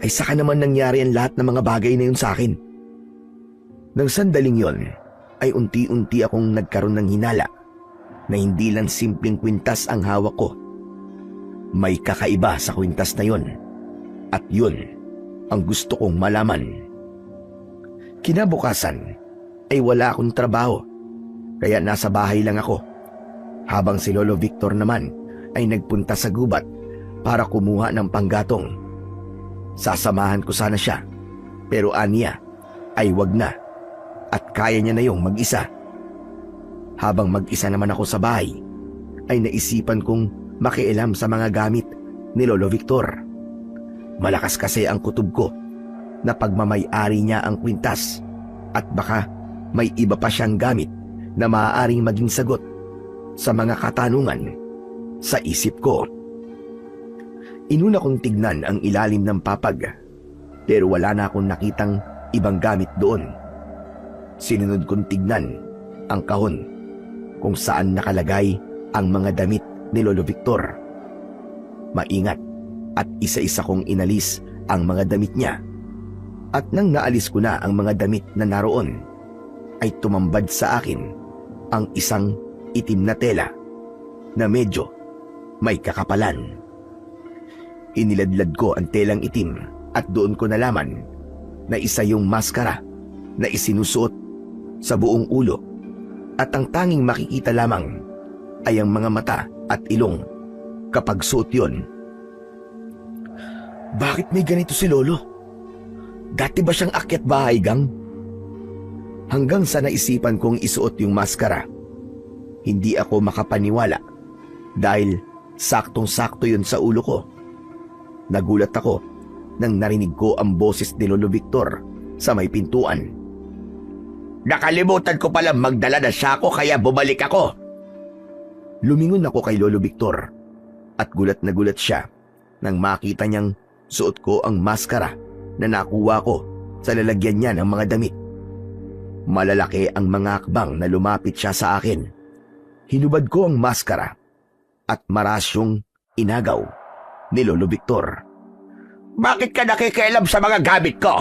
ay saka naman nangyari ang lahat ng mga bagay na yun sa akin. Nang sandaling yon ay unti-unti akong nagkaroon ng hinala na hindi lang simpleng kwintas ang hawak ko. May kakaiba sa kwintas na yon at yun ang gusto kong malaman. Kinabukasan ay wala akong trabaho kaya nasa bahay lang ako habang si Lolo Victor naman ay nagpunta sa gubat para kumuha ng panggatong. Sasamahan ko sana siya pero aniya ay wag na at kaya niya na yung mag-isa. Habang mag-isa naman ako sa bahay ay naisipan kong makialam sa mga gamit ni Lolo Victor. Malakas kasi ang kutob ko na pagmamay-ari niya ang kwintas at baka may iba pa siyang gamit na maaaring maging sagot sa mga katanungan sa isip ko. Inuna kong tignan ang ilalim ng papag pero wala na akong nakitang ibang gamit doon. Sinunod kong tignan ang kahon kung saan nakalagay ang mga damit ni Lolo Victor. Maingat at isa-isa kong inalis ang mga damit niya. At nang naalis ko na ang mga damit na naroon, ay tumambad sa akin ang isang itim na tela na medyo may kakapalan. Iniladlad ko ang telang itim at doon ko nalaman na isa yung maskara na isinusuot sa buong ulo at ang tanging makikita lamang ay ang mga mata at ilong kapag suot yun. Bakit may ganito si Lolo? Dati ba siyang akyat bahay gang? Hanggang sa naisipan kong isuot yung maskara, hindi ako makapaniwala dahil saktong-sakto yun sa ulo ko. Nagulat ako nang narinig ko ang boses ni Lolo Victor sa may pintuan. Nakalimutan ko palang magdala ng sako kaya bumalik ako. Lumingon ako kay Lolo Victor at gulat na gulat siya nang makita niyang suot ko ang maskara na nakuha ko sa lalagyan niya ng mga damit. Malalaki ang mga akbang na lumapit siya sa akin. Hinubad ko ang maskara at marasyong inagaw ni Lolo Victor. Bakit ka nakikialam sa mga gamit ko?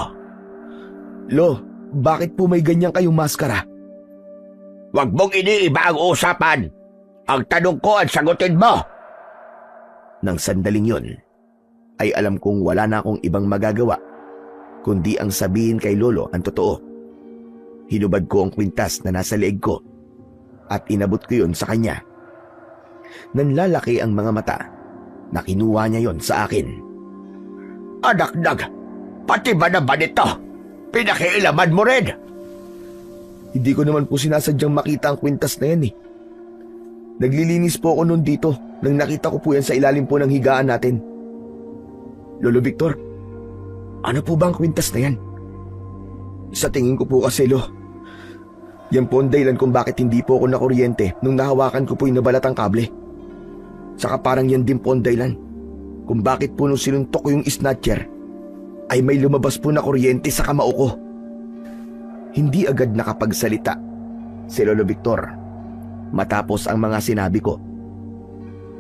Lo, bakit po may ganyan kayong maskara? Huwag mong iniiba ang usapan. Ang tanong ko at sagutin mo. Nang sandaling yon, ay alam kong wala na akong ibang magagawa kundi ang sabihin kay Lolo ang totoo. Hinubad ko ang kwintas na nasa leeg ko at inabot ko yon sa kanya. Nanlalaki ang mga mata na kinuha niya yon sa akin. Anak-nag, pati ba naman ito? Pinakialaman mo rin. Hindi ko naman po sinasadyang makita ang kwintas na yan eh. Naglilinis po ako noon dito nang nakita ko po yan sa ilalim po ng higaan natin. Lolo Victor, ano po ba ang kwintas na yan? Sa tingin ko po kasi, Lo, yan po ang dahilan kung bakit hindi po ako nakuryente nung nahawakan ko po yung nabalatang kable. Saka parang yan din po ang dahilan kung bakit po nung sinuntok ko yung snatcher ay may lumabas po na kuryente sa kamao ko. Hindi agad nakapagsalita si Lolo Victor matapos ang mga sinabi ko.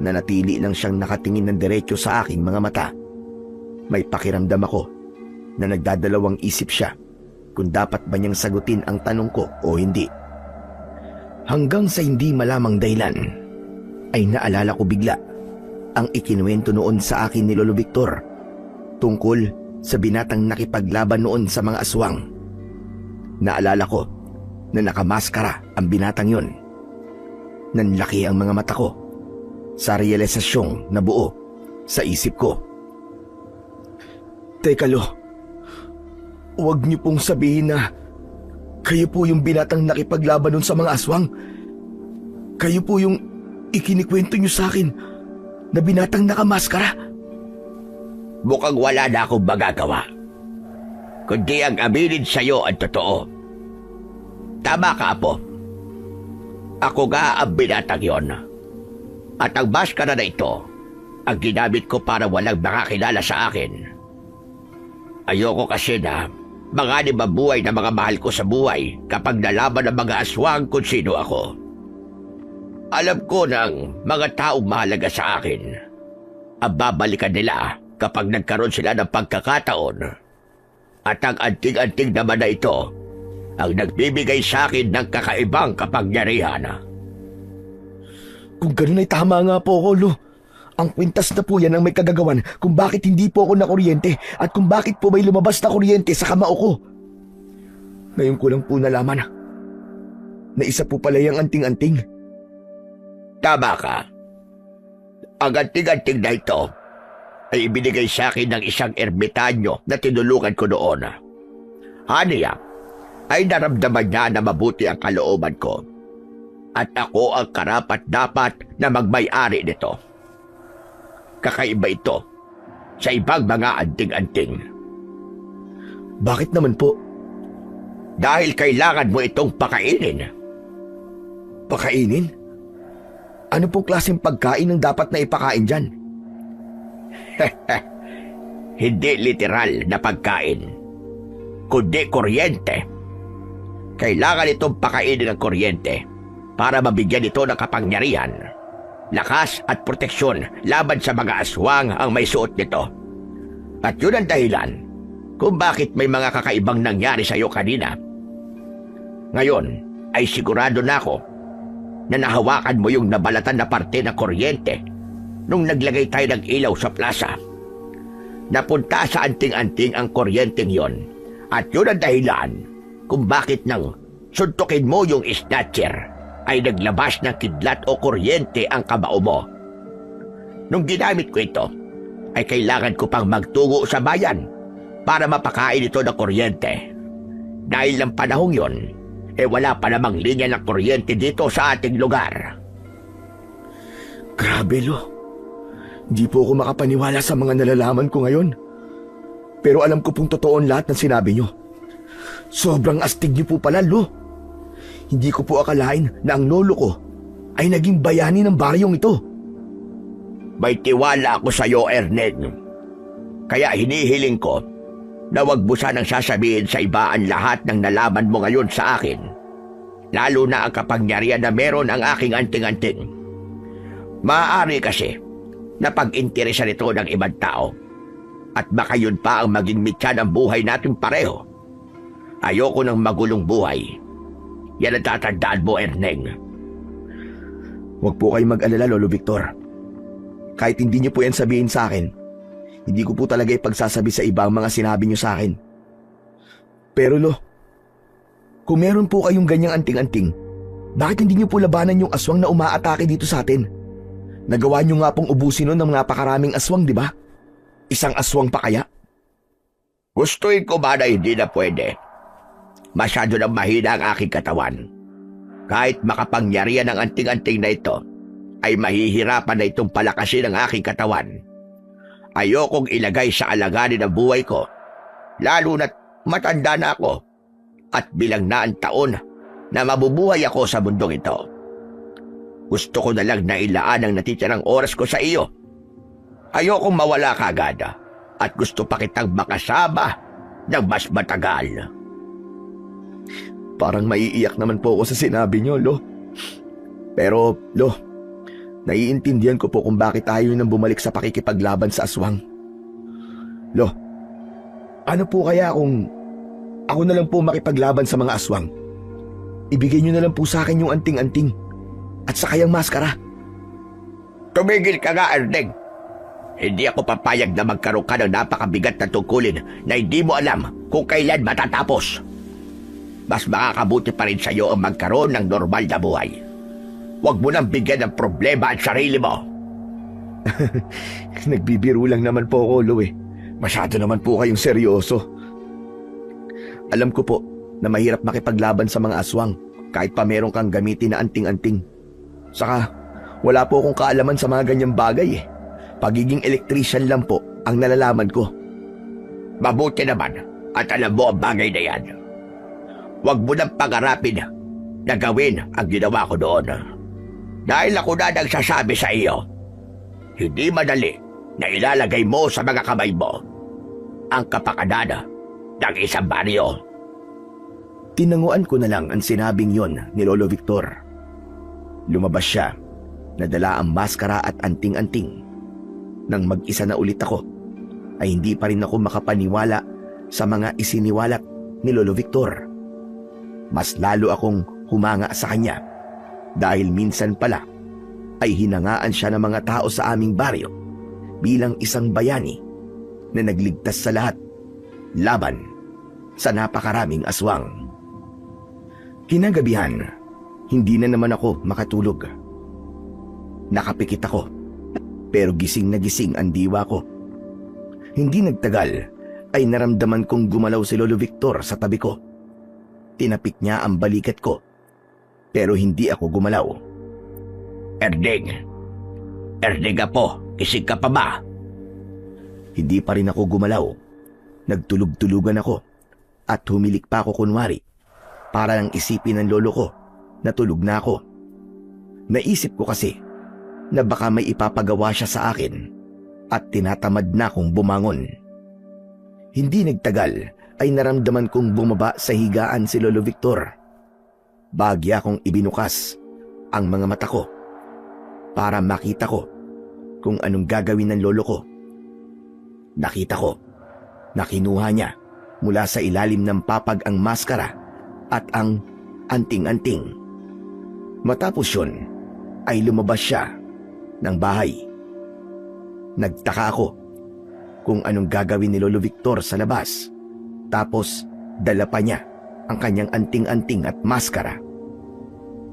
Nanatili lang siyang nakatingin ng diretso sa aking mga mata. May pakiramdam ako na nagdadalawang isip siya kung dapat ba niyang sagutin ang tanong ko o hindi. Hanggang sa hindi malamang dahilan ay naalala ko bigla ang ikinuwento noon sa akin ni Lolo Victor tungkol sa binatang nakipaglaban noon sa mga aswang. Naalala ko na nakamaskara ang binatang yun. Nanlaki ang mga mata ko sa realisasyong nabuo sa isip ko. Teka, Lo, huwag niyo pong sabihin na kayo po yung binatang nakipaglaban nun sa mga aswang. Kayo po yung ikinikwento niyo sa akin na binatang nakamaskara. Mukhang wala na akong magagawa, kundi ang aminin sa'yo ang totoo. Tama ka, Apo. Ako nga ang binatang yon. At ang maskara na ito, ang ginamit ko para walang makakilala sa akin. Ayoko kasi na mga mabuhay na mga mahal ko sa buhay kapag nalaman ng mga aswang kung sino ako. Alam ko ng mga taong mahalaga sa akin, ang babalikan nila kapag nagkaroon sila ng pagkakataon. At ang anting-anting naman na ito ang nagbibigay sa akin ng kakaibang kapangyarihan. Kung ganun ay tama nga po ako, Lo. Ang kwintas na po yan ang may kagagawan kung bakit hindi po ako nakuryente at kung bakit po may lumabas na kuryente sa kamao ko. Ngayon ko lang po nalaman na isa po pala yung anting-anting. Tama ka. Ang anting-anting na ito ay ibinigay sa akin ng isang ermitanyo na tinulungan ko noon. Haniya ay naramdaman niya na mabuti ang kalooban ko at ako ang karapat-dapat na magmay-ari nito. Kakaiba ito sa ibang mga anting-anting. Bakit naman po? Dahil kailangan mo itong pakainin. Pakainin? Ano pong klaseng pagkain ang dapat na ipakain dyan? Hindi literal na pagkain, kundi kuryente. Kailangan itong pakainin ng kuryente para mabigyan ito ng kapangyarihan, lakas at proteksyon laban sa mga aswang ang may suot nito. At yun ang dahilan kung bakit may mga kakaibang nangyari sa iyo kanina. Ngayon ay sigurado na ako na nahawakan mo yung nabalatan na parte ng kuryente nung naglagay tayo ng ilaw sa plaza. Napunta sa anting-anting ang kuryenteng yon at yun ang dahilan kung bakit nang suntukin mo yung snatcher ay naglabas ng kidlat o kuryente ang kamao mo. Nung ginamit ko ito, ay kailangan ko pang magtungo sa bayan para mapakain ito ng kuryente. Dahil ng panahong yon, wala pa namang linya ng kuryente dito sa ating lugar. Grabe, Lo. Hindi po ako makapaniwala sa mga nalalaman ko ngayon. Pero alam ko pong totoo lahat ng sinabi nyo. Sobrang astig nyo po pala, Lo. Hindi ko po akalain na ang lolo ko ay naging bayani ng baryong ito. May tiwala ako sa iyo, Ernest. Kaya hinihiling ko na wag mo sanang sasabihin sa iba ang lahat ng nalaman mo ngayon sa akin. Lalo na ang kapangyarihan na meron ang aking anting-anting. Maaari kasi na pag-interesan ito ng ibang tao. At baka yun pa ang maging mitya ng buhay natin pareho. Ayoko ng magulong buhay. Yan ang tatandaan mo, Erneng. Huwag po kayong mag-alala, Lolo Victor. Kahit hindi niyo po yan sabihin sa akin, hindi ko po talaga ipagsasabi sa iba ang mga sinabi niyo sa akin. Pero Lo, kung meron po kayong ganyang anting-anting, bakit hindi niyo po labanan yung aswang na umaatake dito sa atin? Nagawa niyo nga pong ubusin nun ng napakaraming aswang, di ba? Isang aswang pa kaya? Gustuin ko ba na hindi na pwede? Masyado nang mahina ang aking katawan. Kahit makapangyarihan ang anting-anting na ito, ay mahihirapan na itong palakasin ang aking katawan. Ayokong ilagay sa alanganin ang buhay ko, lalo na't matanda na ako at bilang na ang taon na mabubuhay ako sa mundong ito. Gusto ko na lang na ilaan ang natitirang oras ko sa iyo. Ayokong mawala ka agad at gusto pa kitang makasama ng mas matagal. Parang maiiyak naman po ako sa sinabi niyo, Lo. Pero, Lo, naiintindihan ko po kung bakit ayaw nang bumalik sa pakikipaglaban sa aswang. Lo, ano po kaya kung ako na lang po makipaglaban sa mga aswang? Ibigay niyo na lang po sa akin yung anting-anting at saka yung maskara. Tumigil ka nga, Erneng. Hindi ako papayag na magkaroon ka ng napakabigat na tungkulin na hindi mo alam kung kailan matatapos. Mas makakabuti pa rin sa iyo ang magkaroon ng normal na buhay. Huwag mo nang bigyan ng problema ang sarili mo. Nagbibiro lang naman po ako, Lo eh. Masyado naman po kayong seryoso. Alam ko po na mahirap makipaglaban sa mga aswang kahit pa meron kang gamitin na anting-anting. Saka, wala po akong kaalaman sa mga ganyang bagay eh. Pagiging electrician lang po ang nalalaman ko. Mabuti naman at alam mo ang bagay na yan. Huwag mo nang pangarapin na gawin ang ginawa ko doon. Dahil ako na nagsasabi sa iyo, hindi madali na ilalagay mo sa mga kamay mo ang kapakanan ng isang baryo. Tinanguan ko na lang ang sinabing yon ni Lolo Victor. Lumabas siya, nadala ang maskara at anting-anting. Nang mag-isa na ulit ako, ay hindi pa rin ako makapaniwala sa mga isiniwalat ni Lolo Victor. Mas lalo akong humanga sa kanya dahil minsan pala ay hinangaan siya ng mga tao sa aming baryo bilang isang bayani na nagligtas sa lahat laban sa napakaraming aswang. Kinagabihan, hindi na naman ako makatulog. Nakapikit ako, pero gising na gising ang diwa ko. Hindi nagtagal ay naramdaman kong gumalaw si Lolo Victor sa tabi ko. Tinapik niya ang balikat ko, pero hindi ako gumalaw. Erding! Erding apo, gising ka pa ba? Hindi pa rin ako gumalaw. Nagtulog-tulugan ako at humilik pa ako kunwari para lang isipin ng lolo ko na tulog na ako. Naisip ko kasi na baka may ipapagawa siya sa akin at tinatamad na akong bumangon. Hindi nagtagal ay naramdaman kong bumaba sa higaan si Lolo Victor. Bagya kong ibinukas ang mga mata ko para makita ko kung anong gagawin ng lolo ko. Nakita ko na kinuha niya mula sa ilalim ng papag ang maskara at ang anting-anting. Matapos yun ay lumabas siya ng bahay. Nagtaka ako kung anong gagawin ni Lolo Victor sa labas. Tapos dala pa niya ang kanyang anting-anting at maskara.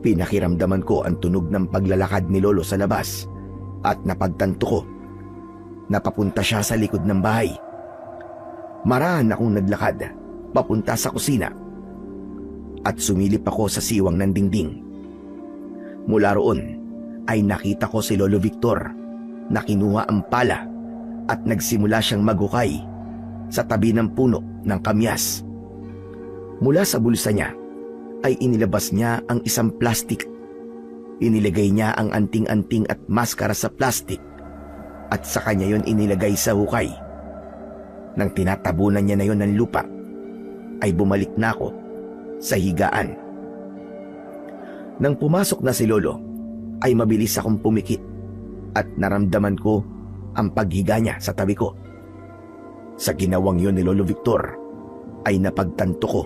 Pinakiramdaman ko ang tunog ng paglalakad ni Lolo sa labas at napagtanto ko na papunta siya sa likod ng bahay. Marahan akong naglakad papunta sa kusina at sumilip ako sa siwang ng dingding. Mula roon ay nakita ko si Lolo Victor na kinuha ang pala at nagsimula siyang maghukay sa tabi ng puno ng kamyas. Mula sa bulsa niya ay inilabas niya ang isang plastik. Inilagay niya ang anting-anting at maskara sa plastik at sa kanya yon inilagay sa hukay. Nang tinatabunan niya na yon ng lupa, ay bumalik na ako sa higaan. Nang pumasok na si Lolo, ay mabilis akong pumikit at naramdaman ko ang paghiga niya sa tabi ko. Sa ginawang yon ni Lolo Victor, ay napagtanto ko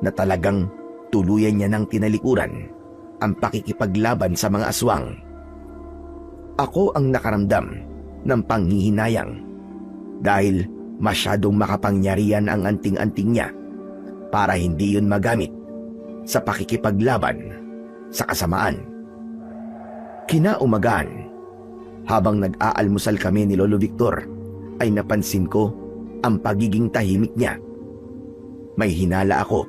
na talagang tuluyan niya ng tinalikuran ang pakikipaglaban sa mga aswang. Ako ang nakaramdam ng panghihinayang dahil masyadong makapangyarihan ang anting-anting niya para hindi yun magamit sa pakikipaglaban sa kasamaan. Kinaumagaan, habang nag-aalmusal kami ni Lolo Victor, ay napansin ko ang pagiging tahimik niya. May hinala ako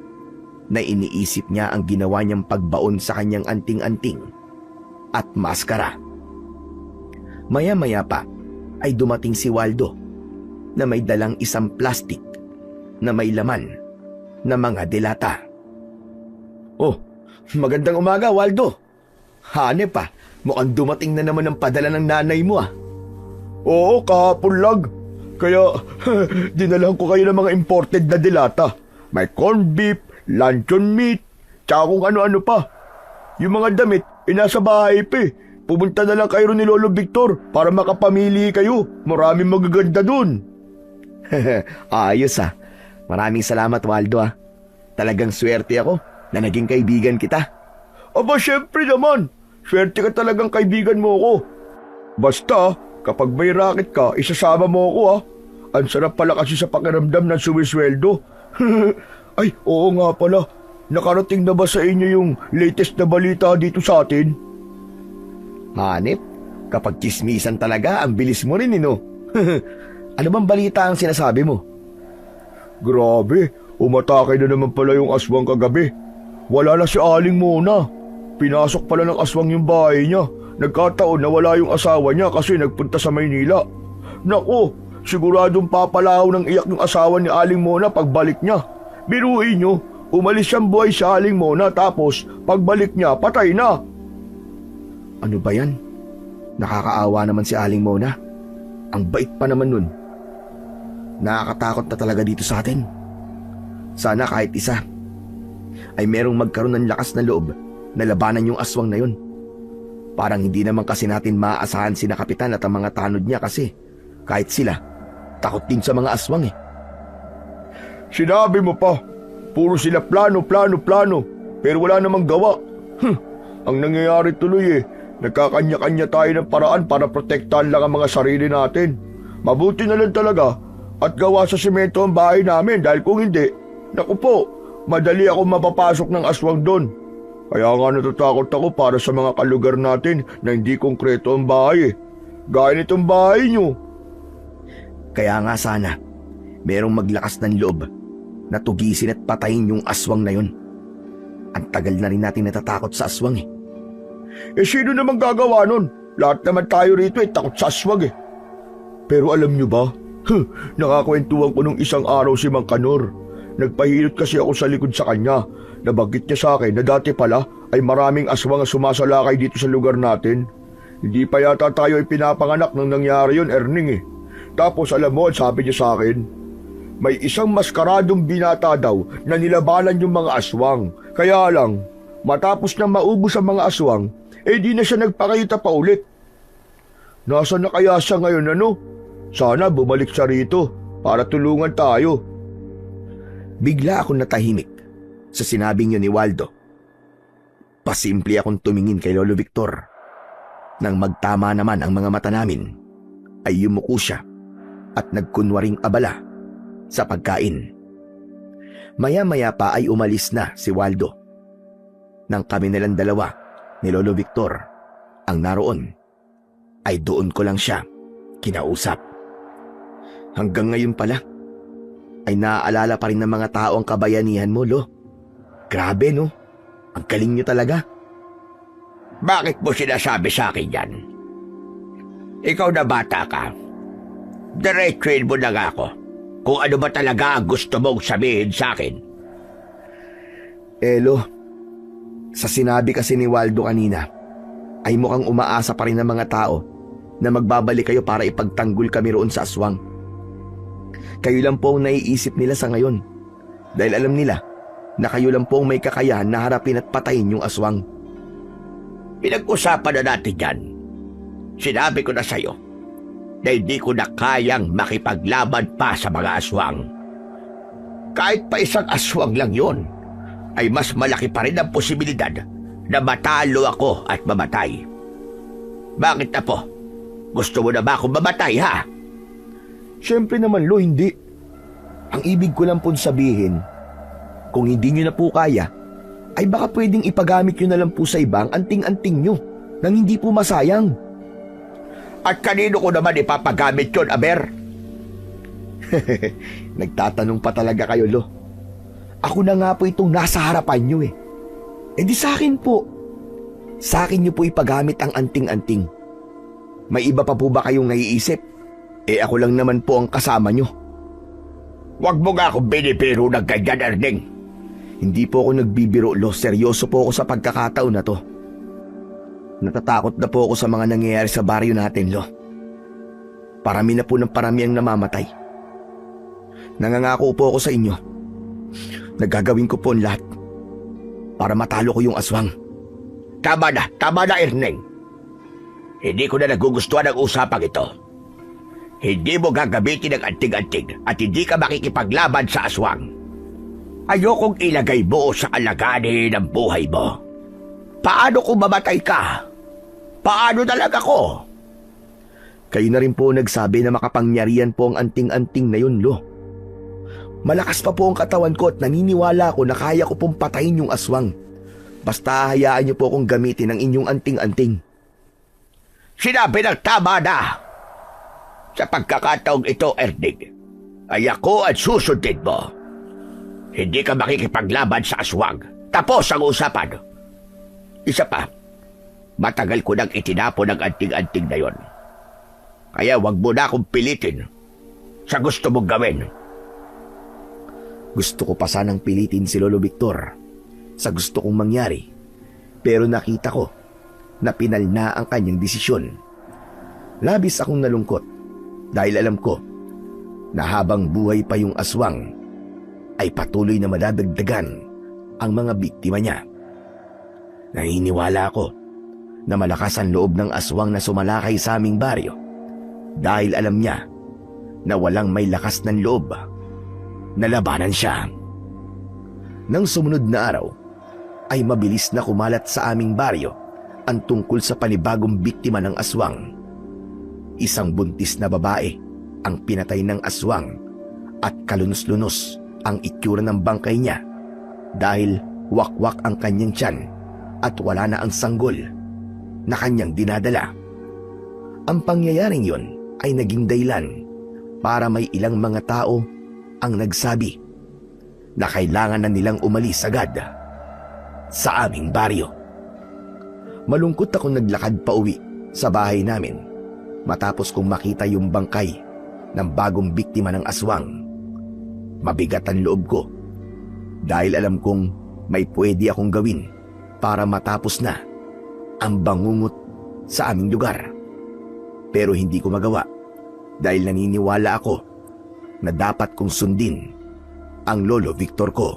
na iniisip niya ang ginawa niyang pagbaon sa kanyang anting-anting at maskara. Maya-maya pa ay dumating si Waldo na may dalang isang plastik na may laman na mga delata. Oh, magandang umaga, Waldo. Hanep pa, mukhang dumating na naman ang padala ng nanay mo ah. Oo, kahapon lang. Kaya dinalan ko kayo ng mga imported na delata. May corned beef, luncheon meat, tsaka kung ano-ano pa. Yung mga damit, nasa bahay pa eh. Pumunta na lang kayo ni Lolo Victor para makapamili kayo. Maraming magaganda dun. Ayos ah. Maraming salamat, Waldo ah. Talagang swerte ako na naging kaibigan kita. Aba, syempre naman. Swerte ka talagang kaibigan mo ako. Basta, kapag may racket ka, isasama mo ako ah. Ang sarap pala kasi sa pakiramdam ng sumisweldo. Ay, oo nga pala. Nakarating na ba sa inyo yung latest na balita dito sa atin? Hanep, kapag chismisan talaga, ang bilis mo rin no? Ano bang balita ang sinasabi mo? Grabe, umatake na naman pala yung aswang kagabi. Wala na si Aling Mona. Pinasok pala ng aswang yung bahay niya. Nagkataon na wala yung asawa niya kasi nagpunta sa Maynila. Naku, siguradong papalaw ng iyak yung asawa ni Aling Mona pagbalik niya. Biruin nyo, umalis siyang buhay sa Aling Mona tapos pagbalik niya patay na. Ano ba yan? Nakakaawa naman si Aling Mona. Ang bait pa naman nun. Nakakatakot na talaga dito sa atin. Sana kahit isa ay merong magkaroon ng lakas na loob na labanan yung aswang na yun. Parang hindi naman kasi natin maaasahan sina Kapitan at ang mga tanod niya kasi kahit sila takot din sa mga aswang eh. Sinabi mo pa, puro sila plano, pero wala namang gawa. Ang nangyayari tuloy nagkakanya-kanya tayo ng paraan para protektahan lang ang mga sarili natin. Mabuti na lang talaga at gawa sa semento ang bahay namin dahil kung hindi, naku po, madali ako mapapasok ng aswang doon. Kaya nga natatakot ako para sa mga kalugar natin na hindi konkreto ang bahay Gaya nitong bahay nyo. Kaya nga sana, merong maglakas ng loob na tugisin at patayin yung aswang na yun. Ang tagal na rin natin natatakot sa aswang Sino naman gagawa nun? Lahat naman tayo rito takot sa aswang Pero alam nyo ba? Nakakwentuhan ko nung isang araw si Mang Kanor. Nagpahilot kasi ako sa likod sa kanya. Nabanggit niya sa akin na dati pala ay maraming aswang ang sumasalakay dito sa lugar natin. Hindi pa yata tayo ay pinapanganak nang nangyari yun, Erning Tapos alam mo, sabi niya sa akin, may isang maskaradong binata daw na nilabanan yung mga aswang. Kaya lang, matapos na maubos ang mga aswang, di na siya nagpakita pa ulit. Nasaan na kaya siya ngayon Sana bumalik siya rito para tulungan tayo. Bigla akong natahimik sa sinabing yun ni Waldo. Pasimple akong tumingin kay Lolo Victor. Nang magtama naman ang mga mata namin, ay yumuko siya at nagkunwaring abala sa pagkain. Maya-maya pa ay umalis na si Waldo. Nang kami nilang dalawa ni Lolo Victor ang naroon, ay doon ko lang siya kinausap. Hanggang ngayon pala, ay naaalala pa rin ng mga tao ang kabayanihan mo, Lo. Grabe, no? Ang galing niyo talaga. Bakit mo sinasabi sa akin yan? Ikaw na bata ka. Diretsuhin mo na nga ako kung ano ba talaga ang gusto mong sabihin sa akin. Lo, sa sinabi kasi ni Waldo kanina, ay mukhang umaasa pa rin ng mga tao na magbabalik kayo para ipagtanggol kami roon sa aswang. Kayo lang po ang naiisip nila sa ngayon dahil alam nila na kayo lang po ang may kakayahan na harapin at patayin yung aswang. Pinag-usapan na natin yan. Sinabi ko na sa'yo na hindi ko na kayang makipaglaban pa sa mga aswang. Kahit pa isang aswang lang yon, ay mas malaki pa rin ang posibilidad na matalo ako at mamatay. Bakit na po? Gusto mo na ba akong mamatay, ha? Siyempre naman, Lo, hindi. Ang ibig ko lang po sabihin, kung hindi nyo na po kaya, ay baka pwedeng ipagamit nyo na lang po sa ibang anting-anting nyo nang hindi po masayang. At kanino ko naman ipapagamit yun, Aber? Nagtatanong pa talaga kayo, Lo. Ako na nga po itong nasa harapan nyo di sa akin po. Sa akin nyo po ipagamit ang anting-anting. May iba pa po ba kayong naiisip? Ako lang naman po ang kasama nyo. Huwag mo nga akong binibiro ng ganyan, Erning. Hindi po ako nagbibiro, Lo. Seryoso po ako sa pagkakataon na to. Natatakot na po ako sa mga nangyayari sa baryo natin, Lo. Parami na po ng parami ang namamatay. Nangangako po ako sa inyo. Nagagawin ko po ang lahat para matalo ko yung aswang. Tama na, Erning. Hindi ko na nagugustuhan ang usapang ito. Hindi mo gagamitin ang anting-anting at hindi ka makikipaglaban sa aswang. Ayokong ilagay mo sa alaganin ng buhay mo. Paano kung mamatay ka? Paano talaga ako? Kayo na rin po nagsabi na makapangyarihan po ang anting-anting na yun, Lo. Malakas pa po ang katawan ko at naniniwala ako na kaya ko pong patayin yung aswang. Basta hayaan niyo po akong gamitin ang inyong anting-anting. Sinabi ng tama na. Sa pagkakataong ito, Erning, ay ako at susundin mo. Hindi ka makikipaglaban sa aswang. Tapos ang usapan. Isa pa, matagal ko nang itinapon ang anting-anting na yon. Kaya wag mo na akong pilitin sa gusto mong gawin. Gusto ko pa sanang pilitin si Lolo Victor sa gusto kong mangyari. Pero nakita ko na pinal na ang kanyang desisyon. Labis akong nalungkot dahil alam ko na habang buhay pa yung aswang ay patuloy na madadagdagan ang mga biktima niya. Naniniwala ako na malakas ang loob ng aswang na sumalakay sa aming baryo dahil alam niya na walang may lakas ng loob. Nalabanan siya. Nang sumunod na araw, ay mabilis na kumalat sa aming baryo ang tungkol sa panibagong biktima ng aswang. Isang buntis na babae ang pinatay ng aswang at kalunos-lunos ang itsura ng bangkay niya dahil wakwak ang kanyang tiyan at wala na ang sanggol na kanyang dinadala. Ang pangyayaring yon ay naging dahilan para may ilang mga tao ang nagsabi na kailangan na nilang umalis agad sa aming baryo. Malungkot akong naglakad pa uwi sa bahay namin matapos kong makita yung bangkay ng bagong biktima ng aswang. Mabigat ang loob ko dahil alam kong may pwede akong gawin para matapos na ang bangungot sa aming lugar. Pero hindi ko magawa dahil naniniwala ako na dapat kong sundin ang Lolo Victor ko.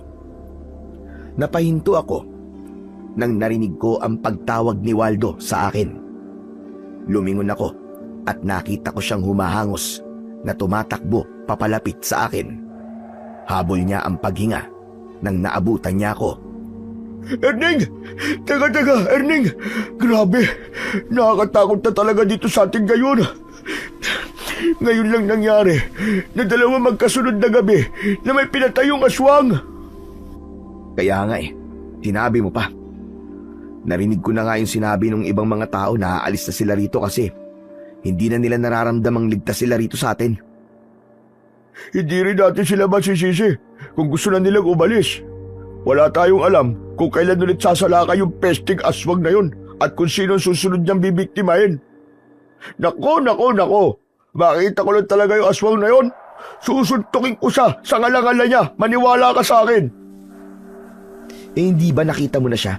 Napahinto ako nang narinig ko ang pagtawag ni Waldo sa akin. Lumingon ako at nakita ko siyang humahangos na tumatakbo papalapit sa akin. Habol niya ang paghinga nang naabutan niya ako. Erning! Teka, Erning! Grabe! Nakakatakot na talaga dito sa atin ngayon. Ngayon lang nangyari na dalawa magkasunod na gabi na may pinatay yung aswang. Kaya nga sinabi mo pa. Narinig ko na nga yung sinabi ng ibang mga tao na aalis na sila rito kasi hindi na nila nararamdamang ligtas sila rito sa atin. Hindi rin natin sila masisisi kung gusto na nilang umalis. Wala tayong alam kung kailan ulit sasalakay yung pesting aswang na yun at kung sino susunod niyang bibiktimahin. Nako! Makita ko lang talaga yung aswang na yun. Susuntukin ko siya sa ngalangala niya. Maniwala ka sa akin. Hindi ba nakita mo na siya?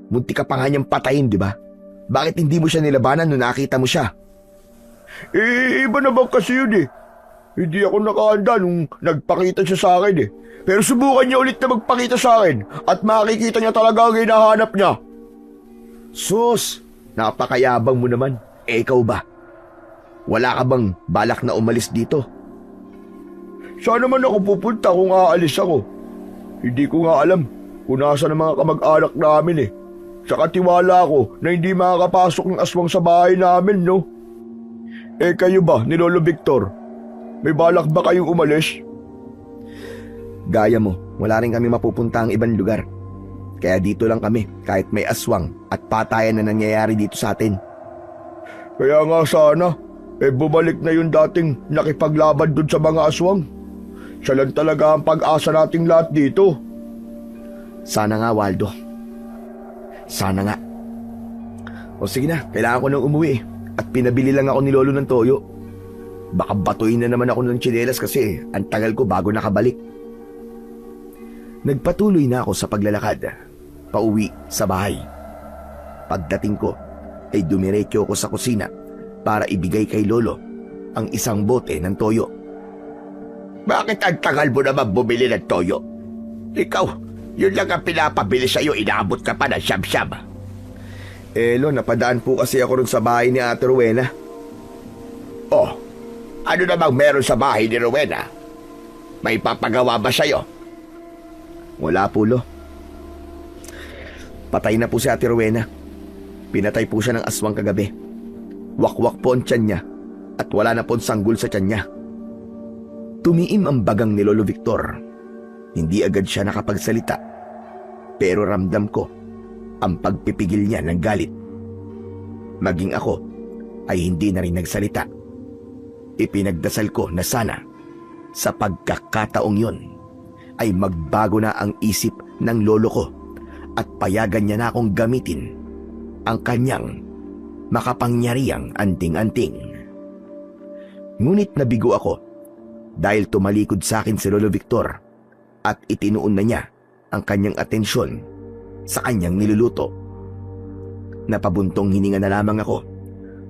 Munti ka pa nga niyang patayin, di ba? Bakit hindi mo siya nilabanan nung nakita mo siya? Iba naman kasi yun Hindi ako nakahanda nung nagpakita siya sa akin Pero subukan niya ulit na magpakita sa akin at makikita niya talaga ang hinahanap niya. Sus! Napakayabang mo naman. Ikaw ba? Wala ka bang balak na umalis dito? Saan naman ako pupunta kung aalis ako? Hindi ko nga alam kung nasa ng mga kamag-anak namin Saka tiwala ko na hindi makakapasok ng aswang sa bahay namin, no? Kayo ba ni Lolo Victor? May balak ba kayong umalis? Gaya mo, wala rin kami mapupunta ang ibang lugar. Kaya dito lang kami kahit may aswang at patayan na nangyayari dito sa atin. Kaya nga sana, bumalik na yung dating nakipaglaban dun sa mga aswang. Siya lang talaga ang pag-asa nating lahat dito. Sana nga, Waldo. Sana nga. O sige na, kailangan ko nang umuwi at pinabili lang ako ni Lolo ng toyo. Baka batuin na naman ako ng tsinelas kasi ang tagal ko bago nakabalik. Nagpatuloy na ako sa paglalakad, pauwi sa bahay. Pagdating ko, ay dumiretso ako sa kusina para ibigay kay Lolo ang isang bote ng toyo. Bakit ang tagal mo naman bumili ng toyo? Ikaw, yun lang ang pinapabili sa'yo, inaabot ka pa ng siyam-siyam. Lo, napadaan po kasi ako rin sa bahay ni Ate Rowena. Oh, ano namang meron sa bahay ni Rowena? May papagawa ba sa'yo? Wala po, Lo. Patay na po si Ate Rowena. Pinatay po siya ng aswang kagabi. Wakwak po ang tiyan niya at wala na po ang sanggol sa tiyan niya. Tumiim ang bagang ni Lolo Victor. Hindi agad siya nakapagsalita. Pero ramdam ko ang pagpipigil niya ng galit. Maging ako ay hindi na rin nagsalita. Ipinagdasal ko na sana sa pagkakataong yon ay magbago na ang isip ng lolo ko at payagan niya na akong gamitin ang kanyang makapangyarihang anting-anting. Ngunit nabigo ako dahil tumalikod sa akin si Lolo Victor at itinuon na niya ang kanyang atensyon sa kanyang niluluto. Napabuntong hininga na lamang ako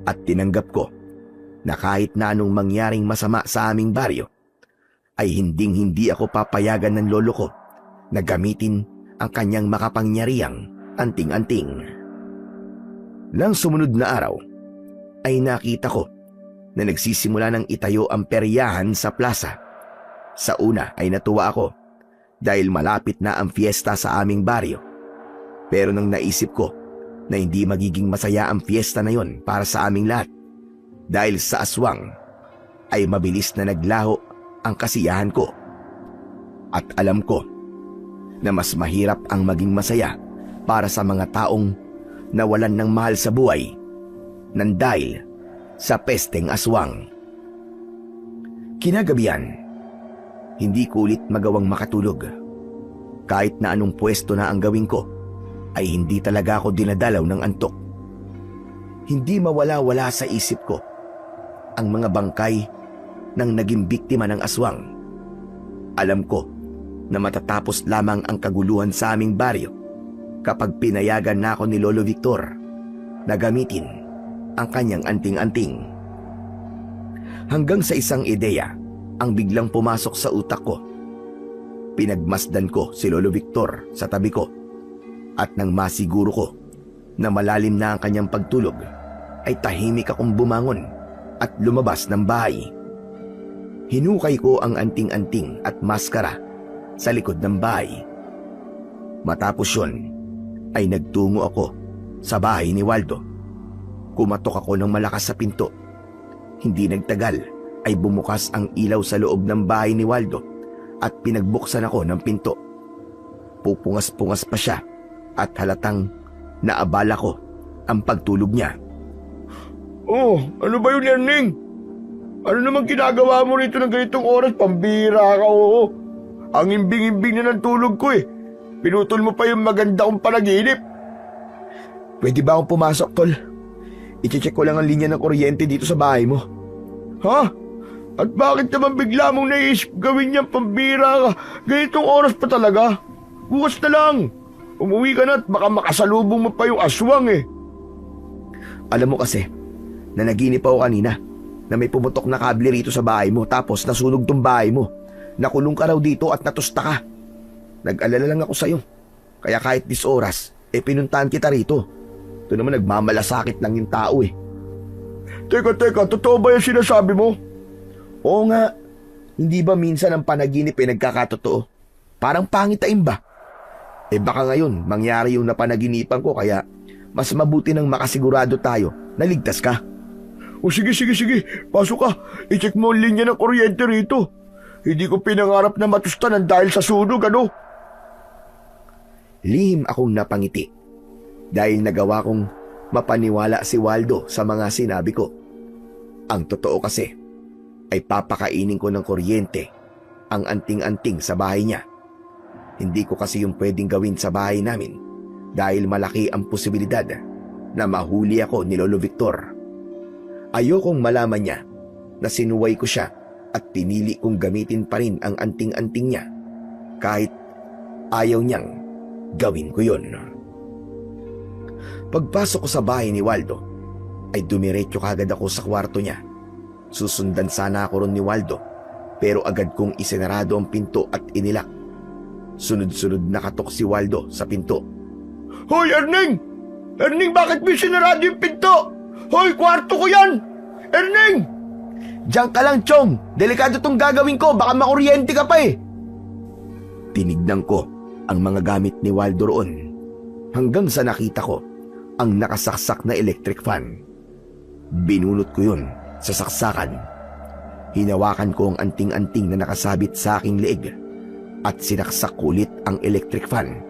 at tinanggap ko na kahit na anong mangyaring masama sa aming baryo, ay hinding-hindi ako papayagan ng lolo ko na gamitin ang kanyang makapangyarihang anting-anting. Nang sumunod na araw, ay nakita ko na nagsisimula ng itayo ang peryahan sa plaza. Sa una ay natuwa ako dahil malapit na ang fiesta sa aming baryo. Pero nang naisip ko na hindi magiging masaya ang fiesta na yon para sa aming lahat dahil sa aswang, ay mabilis na naglaho ang kasiyahan ko. At alam ko na mas mahirap ang maging masaya para sa mga taong nawalan ng mahal sa buhay nang dahil sa pesteng aswang. Kinagabihan, hindi ko ulit magawang makatulog. Kahit na anong pwesto na ang gawin ko, ay hindi talaga ako dinadalaw ng antok. Hindi mawala-wala sa isip ko ang mga bangkay ng naging biktima ng aswang. Alam ko na matatapos lamang ang kaguluhan sa aming baryo kapag pinayagan na ako ni Lolo Victor na gamitin ang kanyang anting-anting. Hanggang sa isang ideya ang biglang pumasok sa utak ko. Pinagmasdan ko si Lolo Victor sa tabi ko at nang masiguro ko na malalim na ang kanyang pagtulog, ay tahimik akong bumangon at lumabas ng bahay. Hinukay ko ang anting-anting at maskara sa likod ng bahay. Matapos yun, ay nagtungo ako sa bahay ni Waldo. Kumatok ako ng malakas sa pinto. Hindi nagtagal ay bumukas ang ilaw sa loob ng bahay ni Waldo at pinagbuksan ako ng pinto. Pupungas-pungas pa siya at halatang naabala ko ang pagtulog niya. Oh, ano ba yun, Erning? Ano naman ginagawa mo rito ng ganitong oras? Pambira ka, oo. Ang imbing-imbing na ng tulog ko eh. Pinutol mo pa yung maganda kong panaginip. Pwede ba akong pumasok, Tol? I-check ko lang ang linya ng kuryente dito sa bahay mo. Ha? At bakit naman bigla mong naisip gawin niyang pambira ka? Ganitong oras pa talaga? Bukas na lang. Umuwi ka na at baka makasalubong mo pa yung aswang eh. Alam mo kasi, nanaginip ako kanina na may pumutok na kable rito sa bahay mo tapos nasunog tong bahay mo. Nakulong ka raw dito at natusta ka. Nag-alala lang ako sa'yo. Kaya kahit 10 oras, pinuntahan kita rito. Ito naman nagmamalasakit lang yung tao eh. Teka, totoo ba yung sinasabi mo? Oo nga, hindi ba minsan ang panaginip nagkakatotoo? Parang pangitain ba? Baka ngayon mangyari yung napanaginipan ko kaya mas mabuti nang makasigurado tayo na ligtas ka. O sige, pasok ka. I-check mo ang linya ng kuryente rito. Hindi ko pinangarap na matustanan dahil sa sunog, ano? Lihim akong napangiti dahil nagawa kong mapaniwala si Waldo sa mga sinabi ko. Ang totoo kasi ay papakainin ko ng kuryente ang anting-anting sa bahay niya. Hindi ko kasi yung pwedeng gawin sa bahay namin dahil malaki ang posibilidad na mahuli ako ni Lolo Victor. Ayokong malaman niya na sinuway ko siya at pinili kong gamitin pa rin ang anting-anting niya kahit ayaw niyang gawin ko yun. Pagpasok ko sa bahay ni Waldo, ay dumiretso kagad ako sa kwarto niya. Susundan sana ako ron ni Waldo, pero agad kong isinarado ang pinto at inilak. Sunod-sunod nakatok si Waldo sa pinto. Hoy, Erning! Erning, bakit mo sinarado yung pinto? Hoy, kwarto ko yan! Erning! Diyan ka lang, Chong. Delikado tong gagawin ko. Baka makuryente ka pa eh. Tinignan ko ang mga gamit ni Waldo roon hanggang sa nakita ko ang nakasaksak na electric fan. Binunot ko yun sa saksakan. Hinawakan ko ang anting-anting na nakasabit sa aking leeg at sinaksak ko ulit ang electric fan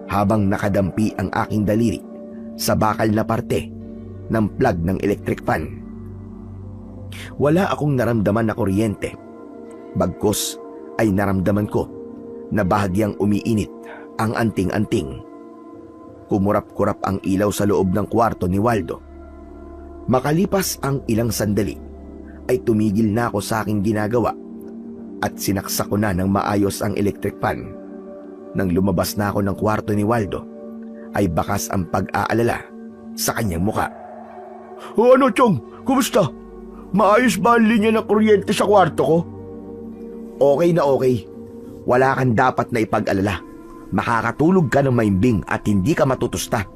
habang nakadampi ang aking daliri sa bakal na parte ng plug ng electric fan. Wala akong naramdaman na kuryente. Bagkus ay naramdaman ko na bahagyang umiinit ang anting-anting. Kumurap-kurap ang ilaw sa loob ng kwarto ni Waldo. Makalipas ang ilang sandali, ay tumigil na ako sa aking ginagawa at sinaksak ko na ng maayos ang electric fan. Nang lumabas na ako ng kwarto ni Waldo, ay bakas ang pag-aalala sa kanyang muka. O ano, Chong? Kumusta? Maayos ba ang linya ng kuryente sa kwarto ko? Okay na okay. Wala kang dapat na ipag-alala. Makakatulog ka ng maimbing at hindi ka matutusta.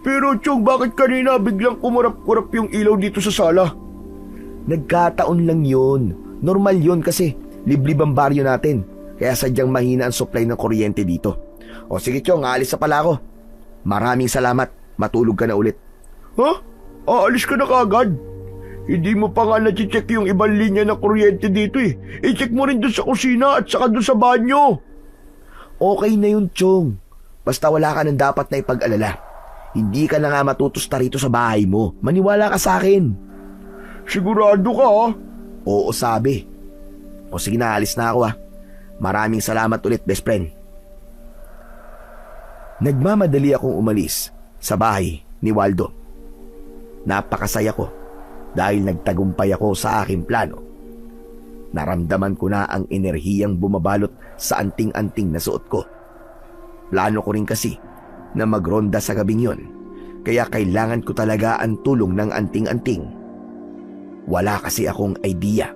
Pero Chong, bakit kanina biglang kumurap-kurap yung ilaw dito sa sala? Nagkataon lang yun. Normal yun kasi liblib ang baryo natin. Kaya sadyang mahina ang supply ng kuryente dito. O sige Chong, aalis na pala ako. Maraming salamat. Matulog ka na ulit. Ha? Aalis ka na kaagad? Hindi mo pa nga na-check yung ibang linya ng kuryente dito eh. I-check mo rin doon sa kusina at saka doon sa banyo. Okay na yun, Chong. Basta wala ka nang dapat na ipag-alala. Hindi ka na nga matutusta rito sa bahay mo. Maniwala ka sa akin. Sigurado ka ha? Oo, sabi. O sige na, alis na ako ha. Maraming salamat ulit, best friend. Nagmamadali akong umalis sa bahay ni Waldo. Napakasaya ko dahil nagtagumpay ako sa aking plano. Naramdaman ko na ang enerhiyang bumabalot sa anting-anting na suot ko. Plano ko rin kasi na magronda sa gabing yon, kaya kailangan ko talaga ang tulong ng anting-anting. Wala kasi akong idea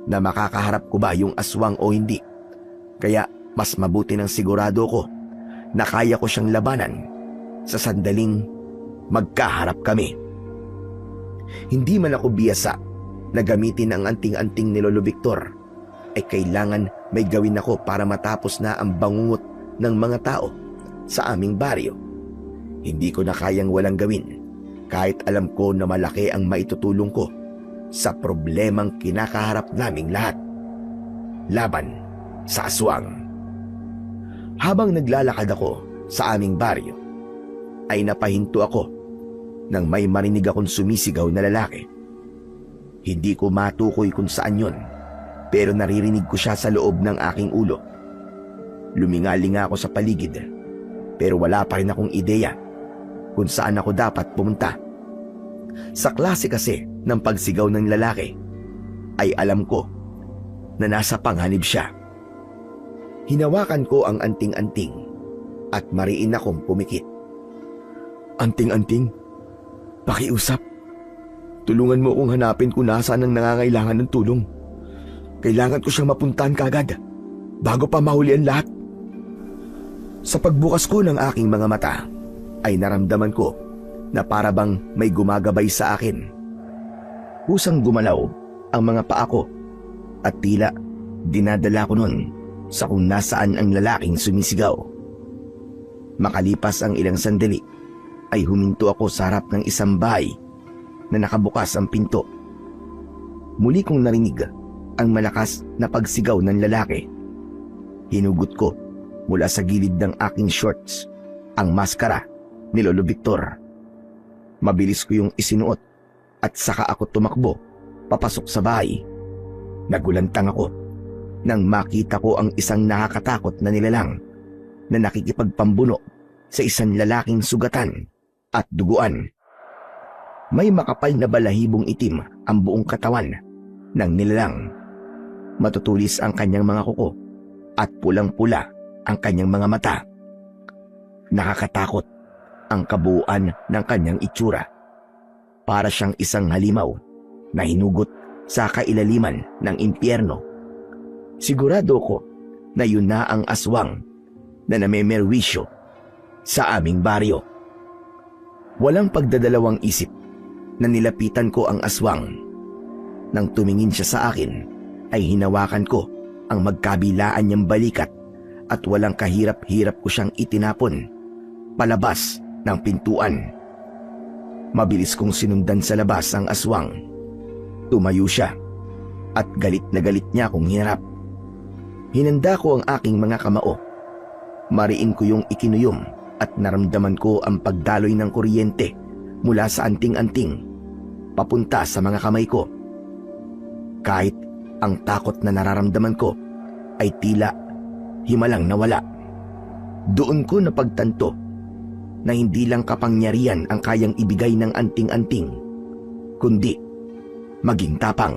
na makakaharap ko ba yung aswang o hindi, kaya mas mabuti ng sigurado ko na kaya ko siyang labanan sa sandaling magkaharap kami. Hindi man ako biyasa na gamitin ang anting-anting ni Lolo Victor, ay kailangan may gawin ako para matapos na ang bangungot ng mga tao sa aming baryo. Hindi ko na kayang walang gawin kahit alam ko na malaki ang maitutulong ko sa problemang kinakaharap naming lahat. Laban sa aswang. Habang naglalakad ako sa aming baryo, ay napahinto ako nang may marinig akong sumisigaw na lalaki. Hindi ko matukoy kung saan yon, pero naririnig ko siya sa loob ng aking ulo. Lumingalinga ako sa paligid, pero wala pa rin akong ideya kung saan ako dapat pumunta. Sa klase kasi ng pagsigaw ng lalaki, ay alam ko na nasa panganib siya. Hinawakan ko ang anting-anting at mariin akong pumikit. Anting-anting, pakiusap. Tulungan mo akong hanapin kung nasaan ang nangangailangan ng tulong. Kailangan ko siyang mapuntahan kaagad bago pa mahuli ang lahat. Sa pagbukas ko ng aking mga mata, ay naramdaman ko na para bang may gumagabay sa akin. Kusang gumalaw ang mga paa ko at tila dinadala ko nun sa kung nasaan ang lalaking sumisigaw. Makalipas ang ilang sandali, ay huminto ako sa harap ng isang bahay na nakabukas ang pinto. Muli kong narinig ang malakas na pagsigaw ng lalaki. Hinugot ko mula sa gilid ng aking shorts ang maskara ni Lolo Victor. Mabilis ko yung isinuot at saka ako tumakbo papasok sa bahay. Nagulantang ako nang makita ko ang isang nakakatakot na nilalang na nakikipagpambuno sa isang lalaking sugatan at duguan. May makapal na balahibong itim ang buong katawan ng nilalang. Matutulis ang kanyang mga kuko at pulang-pula ang kanyang mga mata. Nakakatakot ang kabuuan ng kanyang itsura. Para siyang isang halimaw na hinugot sa kailaliman ng impyerno. Sigurado ko na yun na ang aswang na namemerwisyo sa aming baryo. Walang pagdadalawang isip na nilapitan ko ang aswang. Nang tumingin siya sa akin, ay hinawakan ko ang magkabilaan niyang balikat at walang kahirap-hirap ko siyang itinapon palabas ng pintuan. Mabilis kong sinundan sa labas ang aswang. Tumayo siya at galit na galit niya akong hinarap. Hinanda ko ang aking mga kamao. Mariin ko yung ikinuyom at naramdaman ko ang pagdaloy ng kuryente mula sa anting-anting papunta sa mga kamay ko. Kahit ang takot na nararamdaman ko ay tila himalang nawala. Doon ko napagtanto na hindi lang kapangyarihan ang kayang ibigay ng anting-anting, kundi maging tapang.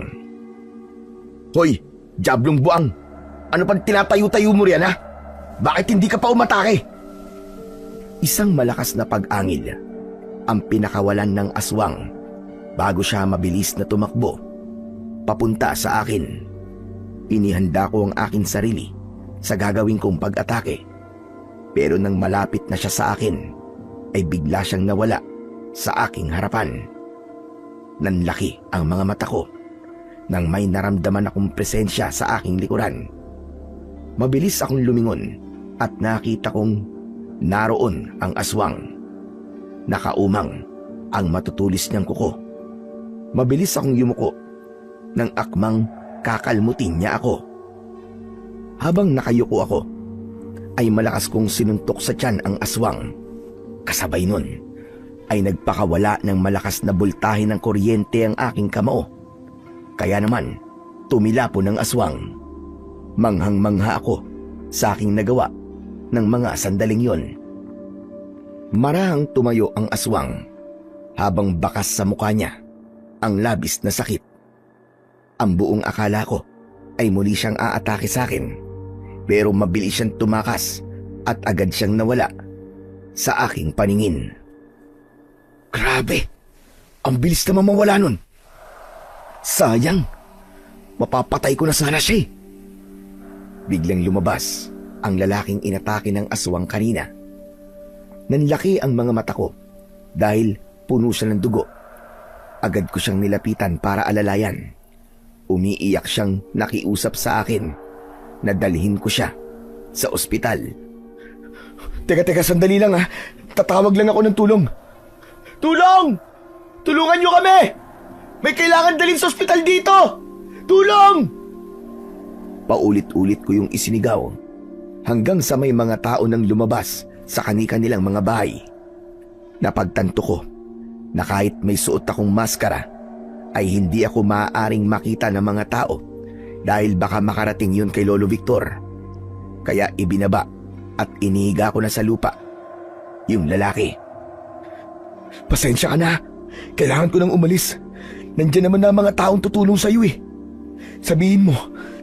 Hoy, Diablong Buang! Ano pang tinatayo-tayo mo riyan ha? Bakit hindi ka pa umatake? Isang malakas na pag-angil ang pinakawalan ng aswang bago siya mabilis na tumakbo papunta sa akin. Inihanda ko ang aking sarili sa gagawin kong pag-atake. Pero nang malapit na siya sa akin, ay bigla siyang nawala sa aking harapan. Nanlaki ang mga mata ko nang may naramdaman akong presensya sa aking likuran. Mabilis akong lumingon at nakita kong naroon ang aswang. Nakaumang ang matutulis niyang kuko. Mabilis akong yumuko nang akmang kakalmutin niya ako. Habang nakayuko ako, ay malakas kong sinuntok sa tiyan ang aswang. Kasabay nun ay nagpakawala ng malakas na bultahe ng kuryente ang aking kamao. Kaya naman, tumilapon ng aswang. Manghang-mangha ako sa aking nagawa ng mga sandaling yon. Marahang tumayo ang aswang habang bakas sa mukha niya ang labis na sakit. Ang buong akala ko ay muli siyang aatake sa akin, pero mabilis siyang tumakas at agad siyang nawala sa aking paningin. Grabe! Ang bilis naman mawala nun. Sayang! Mapapatay ko na sana siya. Biglang lumabas ang lalaking inatake ng aswang kanina. Nanlaki ang mga mata ko dahil puno siya ng dugo. Agad ko siyang nilapitan para alalayan. Umiiyak siyang nakiusap sa akin na dalhin ko siya sa ospital. Teka, sandali lang ha. Tatawag lang ako ng tulong. Tulong! Tulungan niyo kami! May kailangan dalhin sa ospital dito! Tulong! Paulit-ulit ko yung isinigaw hanggang sa may mga tao nang lumabas sa kani-kanilang mga bahay. Napagtanto ko na kahit may suot akong maskara ay hindi ako maaaring makita ng mga tao dahil baka makarating yun kay Lolo Victor. Kaya ibinaba at inihiga ko na sa lupa yung lalaki. Pasensya ka na. Kailangan ko nang umalis. Nandiyan naman na mga taong tutulong sa iyo eh. Sabihin mo,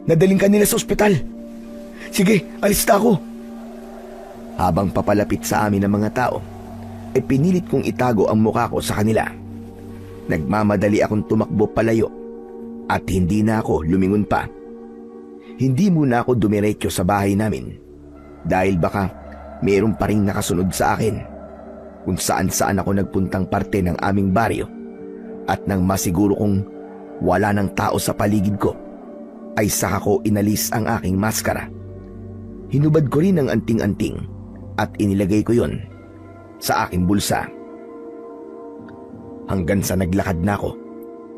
nadaling ka nila sa ospital. Sige, alis na ako. Habang papalapit sa amin ng mga tao, ay pinilit kong itago ang mukha ko sa kanila. Nagmamadali akong tumakbo palayo at hindi na ako lumingon pa. Hindi muna ako dumiretso sa bahay namin dahil baka mayroon pa ring nakasunod sa akin. Kung saan-saan ako nagpuntang parte ng aming baryo at nang masiguro kong wala ng tao sa paligid ko, ay saka ko inalis ang aking maskara. Hinubad ko rin ang anting-anting at inilagay ko yon sa aking bulsa. Hanggang sa naglakad na ako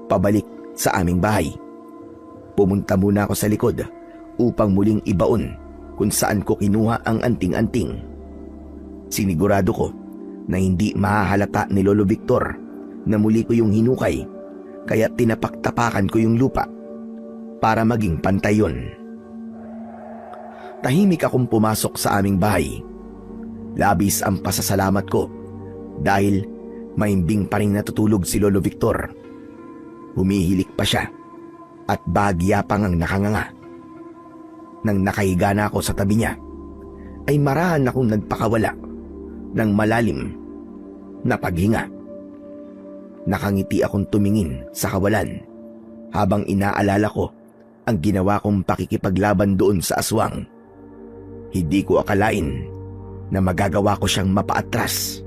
pabalik sa aming bahay. Pumunta muna ako sa likod upang muling ibaon kung saan ko kinuha ang anting-anting. Sinigurado ko na hindi mahahalata ni Lolo Victor na muli ko yung hinukay, kaya tinapaktapakan ko yung lupa para maging pantay yun. Tahimik akong pumasok sa aming bahay. Labis ang pasasalamat ko dahil maimbing pa rin natutulog si Lolo Victor. Humihilik pa siya at bahagya pang ang nakanganga. Nang nakahiga na ako sa tabi niya, ay marahan akong nagpakawala ng malalim na paghinga. Nakangiti akong tumingin sa kawalan habang inaalala ko ang ginawa kong pakikipaglaban doon sa aswang. Hindi ko akalain na magagawa ko siyang mapaatras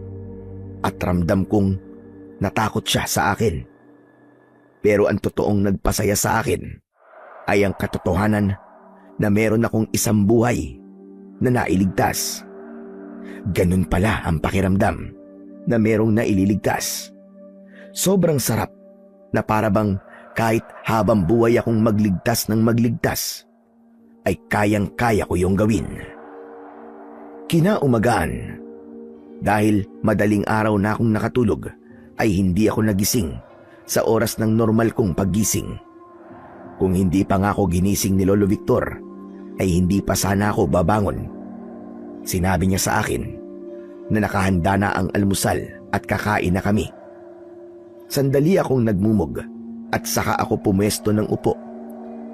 at ramdam kong natakot siya sa akin. Pero ang totoong nagpasaya sa akin ay ang katotohanan na meron akong isang buhay na nailigtas. Ganun pala ang pakiramdam na merong naililigtas. Sobrang sarap na parabang kahit habang buhay akong magligtas ng magligtas, ay kayang-kaya ko yung gawin. Kinaumagaan, dahil madaling araw na akong nakatulog, ay hindi ako nagising sa oras ng normal kong paggising. Kung hindi pa nga ako ginising ni Lolo Victor, ay hindi pa sana ako babangon. Sinabi niya sa akin na nakahanda na ang almusal at kakain na kami. Sandali akong nagmumog at saka ako pumwesto ng upo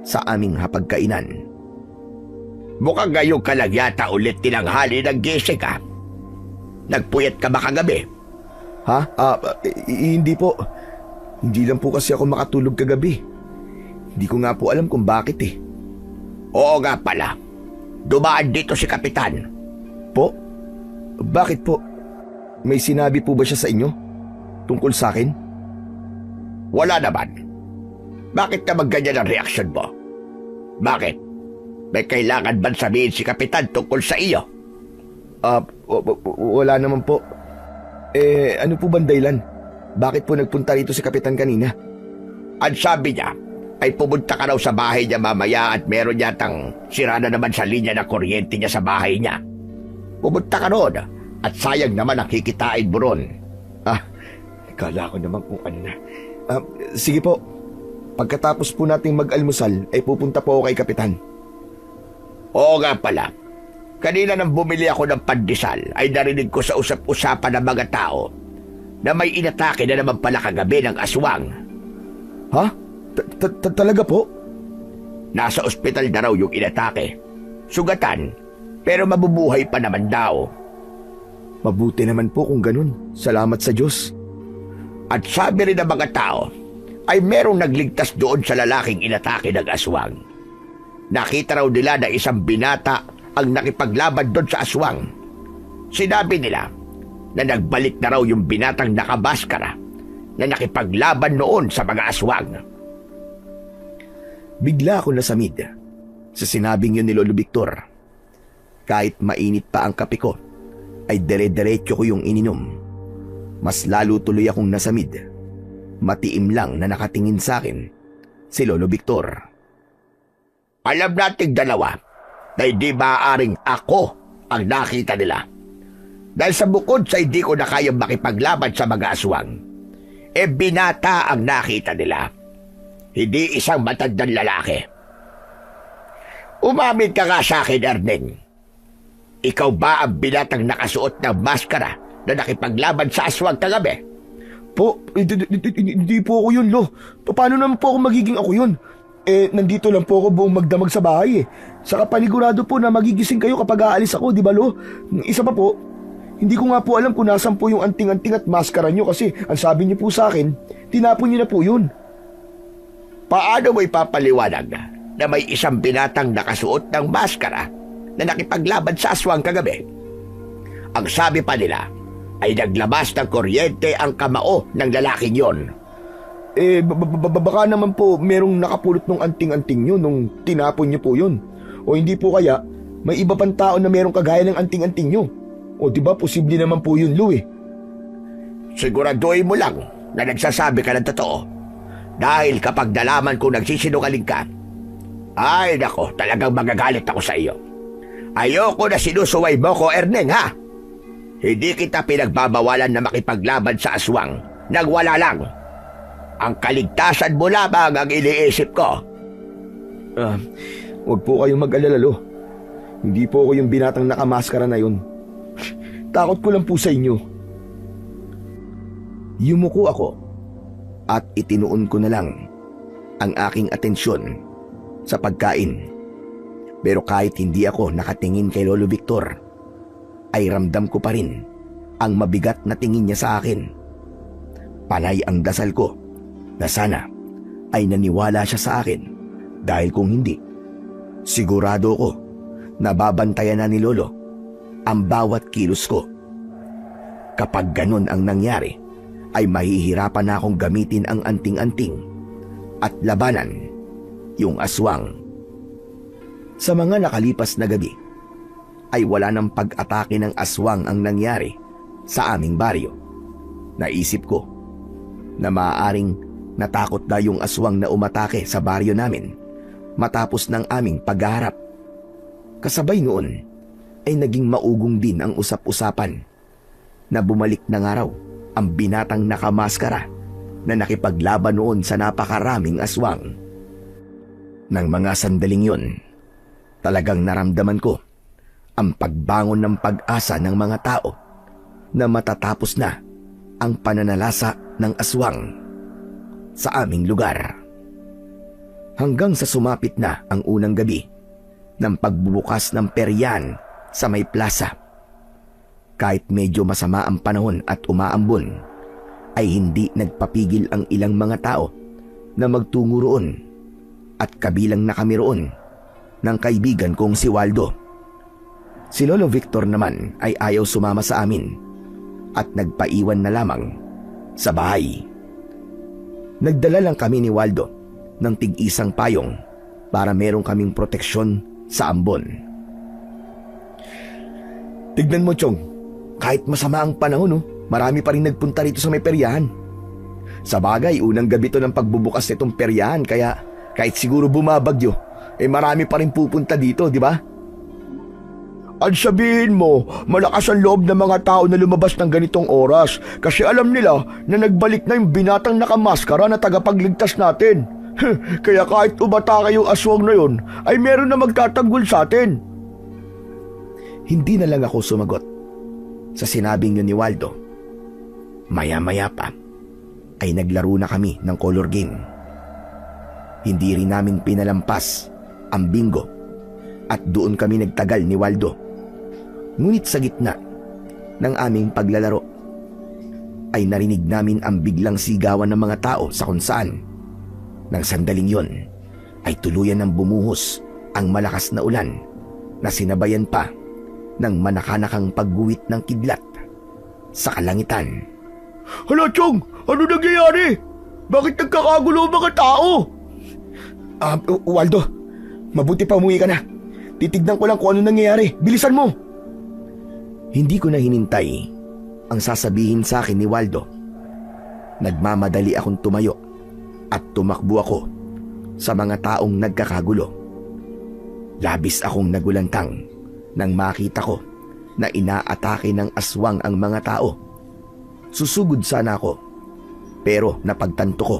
sa aming hapagkainan. Mukhang ngayon ka lang yata ulit tinanghali ng gising ka. Nagpuyat ka ba kagabi? Ha? Hindi po. Hindi lang po kasi ako makatulog kagabi. Hindi ko nga po alam kung bakit eh. Oo nga pala. Dumaan dito si Kapitan. Po? Bakit po? May sinabi po ba siya sa inyo? Tungkol sa akin? Wala naman. Bakit naman ganyan ang reaksyon mo? Bakit? May kailangan ba sabihin si Kapitan tungkol sa iyo? Wala naman po. Ano po bang dahilan? Bakit po nagpunta rito si Kapitan kanina? Ang sabi niya ay pumunta ka raw sa bahay niya mamaya at meron yatang sira na naman sa linya ng kuryente niya sa bahay niya. Pumunta ka roon at sayang naman ang kikitain mo ron. Kala ko naman kung ano na. Sige po. Pagkatapos po nating mag-almusal, ay pupunta po ako kay Kapitan. Oo nga pala. Kanina nang bumili ako ng pandesal ay narinig ko sa usap-usapan ng mga tao na may inatake na naman pala kagabi ng aswang. Ha? Talaga po? Nasa ospital na raw yung inatake. Sugatan, pero mabubuhay pa naman daw. Mabuti naman po kung ganun. Salamat sa Diyos. At sabi rin ng mga tao, ay merong nagligtas doon sa lalaking inatake ng aswang. Nakita raw nila na isang binata ang nakipaglaban doon sa aswang. Sinabi nila na nagbalik na raw yung binatang nakabaskara na nakipaglaban noon sa mga aswang. Bigla ako nasamid sa sinabing yun ni Lolo Victor. Kahit mainit pa ang kape ko, ay dire-diretso ko yung ininom. Mas lalo tuloy akong nasamid. Matiim lang na nakatingin sa akin si Lolo Victor. Alam nating dalawa na hindi maaaring ako ang nakita nila. Dahil sa bukod sa hindi ko na kayang makipaglaban sa mga aswang, binata ang nakita nila. Hindi isang matandang lalaki. Umamin ka nga sa akin, Erneng. Ikaw ba ang binatang nakasuot ng maskara na nakipaglaban sa aswang kagabi? Po, hindi po ako yun, Lo. Paano naman po ako magiging ako yun? Nandito lang po ako buong magdamag sa bahay. Saka panigurado po na magigising kayo kapag aalis ako, di ba, Lo? Isa pa po, hindi ko nga po alam kung nasan po yung anting-anting at maskara nyo kasi ang sabi niyo po sa akin, tinapon niyo na po yun. Paano mo ipapaliwanag na may isang binatang nakasuot ng maskara na nakipaglaban sa aswang kagabi? Ang sabi pa nila ay naglabas ng kuryente ang kamao ng lalaking yon. Baka naman po merong nakapulot ng anting-anting nyo nung tinapon nyo po yun. O hindi po kaya may iba pang tao na merong kagaya ng anting-anting nyo. O di ba posible naman po yun, Lou eh. Siguraduhin mo lang na nagsasabi ka ng totoo. Dahil kapag nalaman kong nagsisinungaling ka, ay nako, talagang magagalit ako sa iyo. Ayoko na sinusuway mo ko, Erneng, ha? Hindi kita pinagbabawalan na makipaglaban sa aswang nang wala lang. Ang kaligtasan mo lamang ang iniisip ko. Huwag po kayong mag-alala, Lo. Hindi po ako yung binatang nakamaskara na yun. Takot ko lang po sa inyo. Yumuko ako at itinuon ko na lang ang aking atensyon sa pagkain. Pero kahit hindi ako nakatingin kay Lolo Victor, ay ramdam ko pa rin ang mabigat na tingin niya sa akin. Panay ang dasal ko na sana ay naniwala siya sa akin dahil kung hindi, sigurado ko na babantayan na ni Lolo ang bawat kilos ko. Kapag ganun ang nangyari, ay mahihirapan na akong gamitin ang anting-anting at labanan yung aswang. Sa mga nakalipas na gabi, ay wala nang pag-atake ng aswang ang nangyari sa aming baryo. Naisip ko na maaaring natakot na yung aswang na umatake sa baryo namin matapos ng aming paghaharap. Kasabay noon ay naging maugong din ang usap-usapan na bumalik na nga raw ang binatang nakamaskara na nakipaglaban noon sa napakaraming aswang. Nang mga sandaling yun, talagang naramdaman ko ang pagbangon ng pag-asa ng mga tao na matatapos na ang pananalasa ng aswang sa aming lugar. Hanggang sa sumapit na ang unang gabi ng pagbubukas ng peryan sa may plaza. Kahit medyo masama ang panahon at umaambon, ay hindi nagpapigil ang ilang mga tao na magtungo roon at kabilang na kami roon ng kaibigan kong si Waldo. Si Lolo Victor naman ay ayaw sumama sa amin at nagpaiwan na lamang sa bahay. Nagdala lang kami ni Waldo ng tig-isang payong para meron kaming proteksyon sa ambon. Tignan mo, Chong. Kahit masama ang panahon, marami pa rin nagpunta rito sa may peryahan. Sa bagay, unang gabi to ng pagbubukas nitong peryahan, kaya kahit siguro bumabagyo, marami pa rin pupunta dito, di ba? At sabihin mo, malakas ang loob ng mga tao na lumabas ng ganitong oras kasi alam nila na nagbalik na yung binatang nakamaskara na tagapagligtas natin. Kaya kahit umatake yung aswang na yun, ay meron na magtatanggol sa atin. Hindi na lang ako sumagot sa sinabing yun ni Waldo. Maya-maya pa ay naglaro na kami ng color game. Hindi rin namin pinalampas ang bingo at doon kami nagtagal ni Waldo. Ngunit sa gitna ng aming paglalaro ay narinig namin ang biglang sigawan ng mga tao sa kung saan. Nang sandaling yon ay tuluyan ng bumuhos ang malakas na ulan na sinabayan pa ng manakanakang pagguwit ng kidlat sa kalangitan. Hala, Chong! Ano nangyayari? Bakit nagkakagulo ang mga tao? Waldo, mabuti pa umuwi ka na. Titignan ko lang kung ano nangyayari. Bilisan mo! Hindi ko na hinintay ang sasabihin sa akin ni Waldo. Nagmamadali akong tumayo at tumakbo ako sa mga taong nagkakagulo. Labis akong nagulantang nang makita ko na inaatake ng aswang ang mga tao. Susugod sana ako, pero napagtanto ko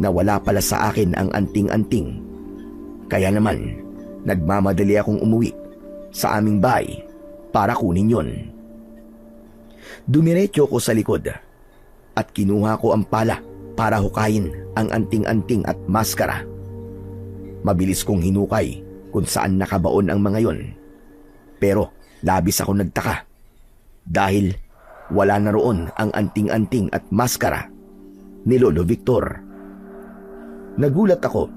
na wala pala sa akin ang anting-anting. Kaya naman, nagmamadali akong umuwi sa aming bahay para kunin yon. Dumiretso ko sa likod at kinuha ko ang pala para hukayin ang anting-anting at maskara. Mabilis kong hinukay kung saan nakabaon ang mga yon. Pero labis ako nagtaka dahil wala na roon ang anting-anting at maskara ni Lolo Victor. Nagulat ako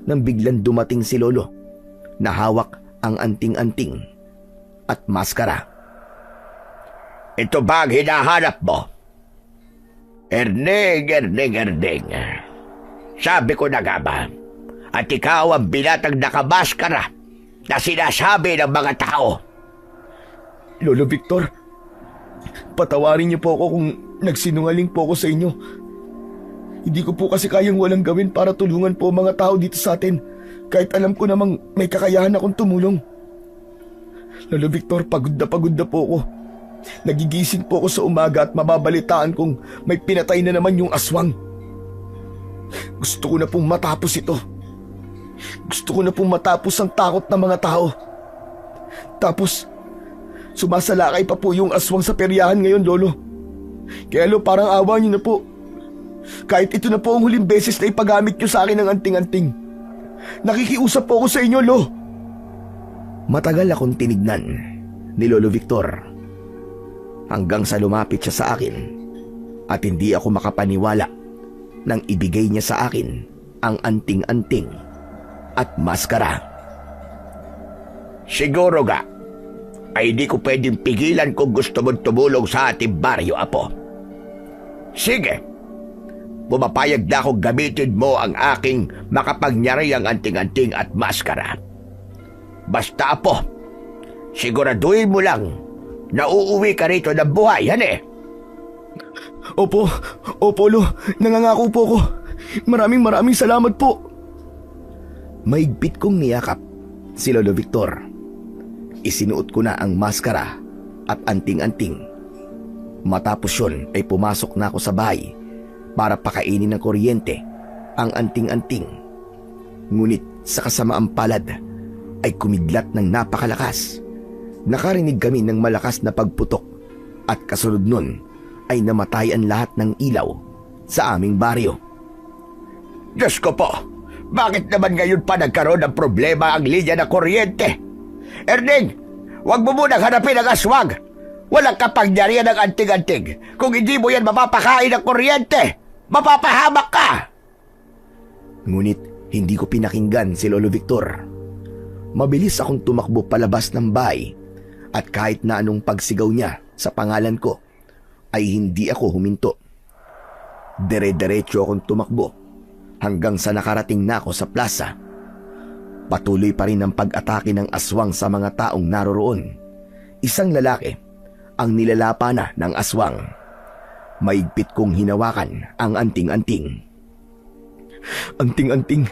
nang biglang dumating si Lolo na hawak ang anting-anting at maskara. Ito ba ang hinahanap mo? Erding. Sabi ko na nga ba, at ikaw ang binatang nakamaskara na sinasabi ng mga tao. Lolo Victor, patawarin niyo po ako kung nagsinungaling po ako sa inyo. Hindi ko po kasi kayang walang gawin para tulungan po mga tao dito sa atin, kahit alam ko namang may kakayahan akong tumulong. Lolo Victor, pagod na po ako. Nagigising po ako sa umaga at mababalitaan kong may pinatay na naman yung aswang. Gusto ko na pong matapos ito. Gusto ko na pong matapos ang takot ng mga tao. Tapos, sumasalakay pa po yung aswang sa peryahan ngayon, Lolo. Kaya Lo, parang awa niyo na po. Kahit ito na po ang huling beses na ipagamit niyo sa akin ng anting-anting. Nakikiusap po ako sa inyo, Lo. Matagal akong tinignan ni Lolo Victor hanggang sa lumapit siya sa akin at hindi ako makapaniwala nang ibigay niya sa akin ang anting-anting at maskara. Siguro ga, ay di ko pwedeng pigilan kung gusto mong tumulong sa ating baryo, Apo. Sige, pumapayag na akong gamitin mo ang aking makapangyarihang anting-anting at maskara. Basta, Apo, siguraduhin mo lang na uuwi ka rito ng buhay, Opo, Lo, nangangako po ako. Maraming salamat po. Maigpit kong niyakap si Lolo Victor. Isinuot ko na ang maskara at anting-anting. Matapos yun ay pumasok na ako sa bahay para pakainin ng kuryente ang anting-anting. Ngunit sa kasamaang palad ay kumidlat ng napakalakas. Nakarinig kami ng malakas na pagputok at kasunod nun ay namatay ang lahat ng ilaw sa aming baryo. Diyos ko po, bakit naman ngayon pa nagkaroon ng problema ang linya ng kuryente? Erding, huwag mo munang hanapin ang aswang. Walang kapangyarihan ng anting-anting. Kung hindi mo yan mapapakain ng kuryente, mapapahamak ka! Ngunit hindi ko pinakinggan si Lolo Victor. Mabilis akong tumakbo palabas ng bahay at kahit na anong pagsigaw niya sa pangalan ko, ay hindi ako huminto. Dire-diretso akong tumakbo hanggang sa nakarating na ako sa plaza. Patuloy pa rin ang pag-atake ng aswang sa mga taong naroroon. Isang lalaki ang nilalapa na ng aswang. Maigpit kong hinawakan ang anting-anting. Anting-anting,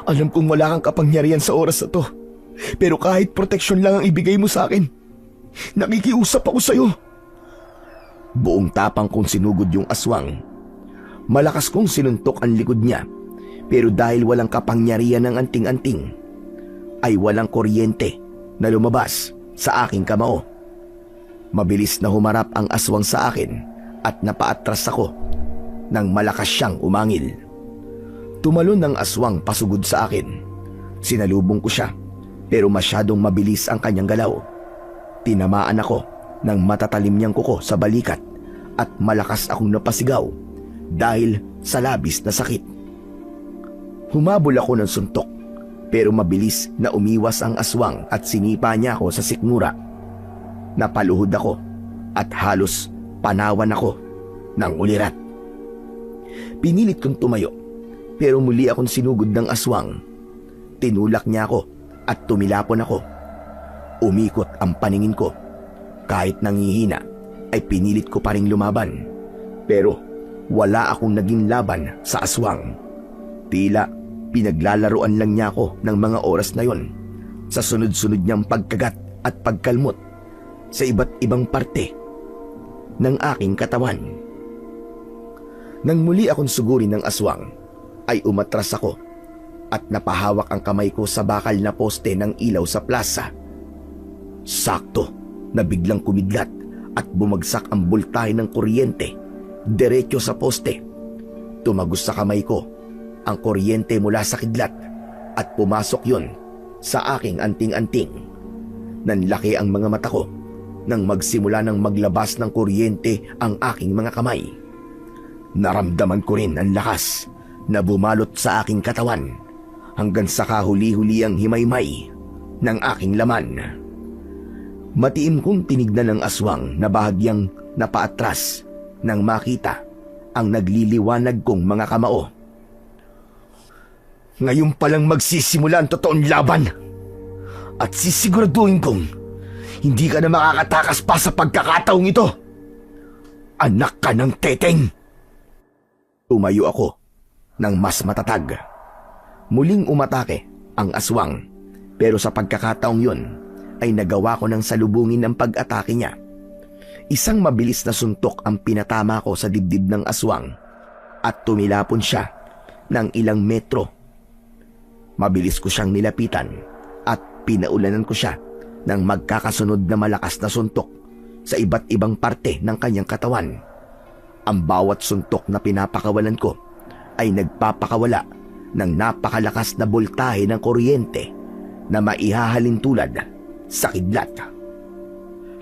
alam kong wala kang kapangyarihan sa oras na to. Pero kahit proteksyon lang ang ibigay mo sa akin, nakikiusap ako sa'yo. Buong tapang kong sinugod yung aswang. Malakas kong sinuntok ang likod niya, pero dahil walang kapangyarihan ng anting-anting, ay walang kuryente na lumabas sa aking kamao. Mabilis na humarap ang aswang sa akin at napaatras ako nang malakas siyang umangil. Tumalon ng aswang pasugod sa akin. Sinalubong ko siya, pero masyadong mabilis ang kanyang galaw. Tinamaan ako ng matatalim niyang kuko sa balikat at malakas akong napasigaw dahil sa labis na sakit. Humabol ako ng suntok, pero mabilis na umiwas ang aswang at sinipa niya ako sa sikmura. Napaluhod ako at halos panawan ako ng ulirat. Pinilit kong tumayo, pero muli akong sinugod ng aswang. Tinulak niya ako at tumilapon ako. Umikot ang paningin ko. Kahit nangihina, ay pinilit ko pa ring lumaban. Pero wala akong naging laban sa aswang. Tila pinaglalaruan lang niya ako ng mga oras na yon sa sunod-sunod niyang pagkagat at pagkalmot sa iba't ibang parte ng aking katawan. Nang muli akong sugurin ng aswang, ay umatras ako at napahawak ang kamay ko sa bakal na poste ng ilaw sa plaza. Sakto na biglang kumidlat at bumagsak ang bultahe ng kuryente diretso sa poste. Tumagos sa kamay ko ang kuryente mula sa kidlat at pumasok yon sa aking anting-anting. Nanlaki ang mga mata ko nang magsimula ng maglabas ng kuryente ang aking mga kamay. Naramdaman ko rin ang lakas na bumalot sa aking katawan hanggang sa kahuli-huli ang himaymay ng aking laman. Matiim kong tinignan ng aswang na bahagyang napaatras nang makita ang nagliliwanag kong mga kamao. Ngayon palang magsisimula ang totoong laban at sisiguraduhin kong hindi ka na makakatakas pa sa pagkakataong ito. Anak ka ng teteng! Tumayo ako ng mas matatag. Muling umatake ang aswang, pero sa pagkakataong yun ay nagawa ko ng salubungin ng pag-atake niya. Isang mabilis na suntok ang pinatama ko sa dibdib ng aswang at tumilapon siya ng ilang metro. Mabilis ko siyang nilapitan at pinaulanan ko siya ng magkakasunod na malakas na suntok sa iba't ibang parte ng kanyang katawan. Ang bawat suntok na pinapakawalan ko ay nagpapakawala ng napakalakas na boltahe ng kuryente na maihahalin tulad sa kidlat.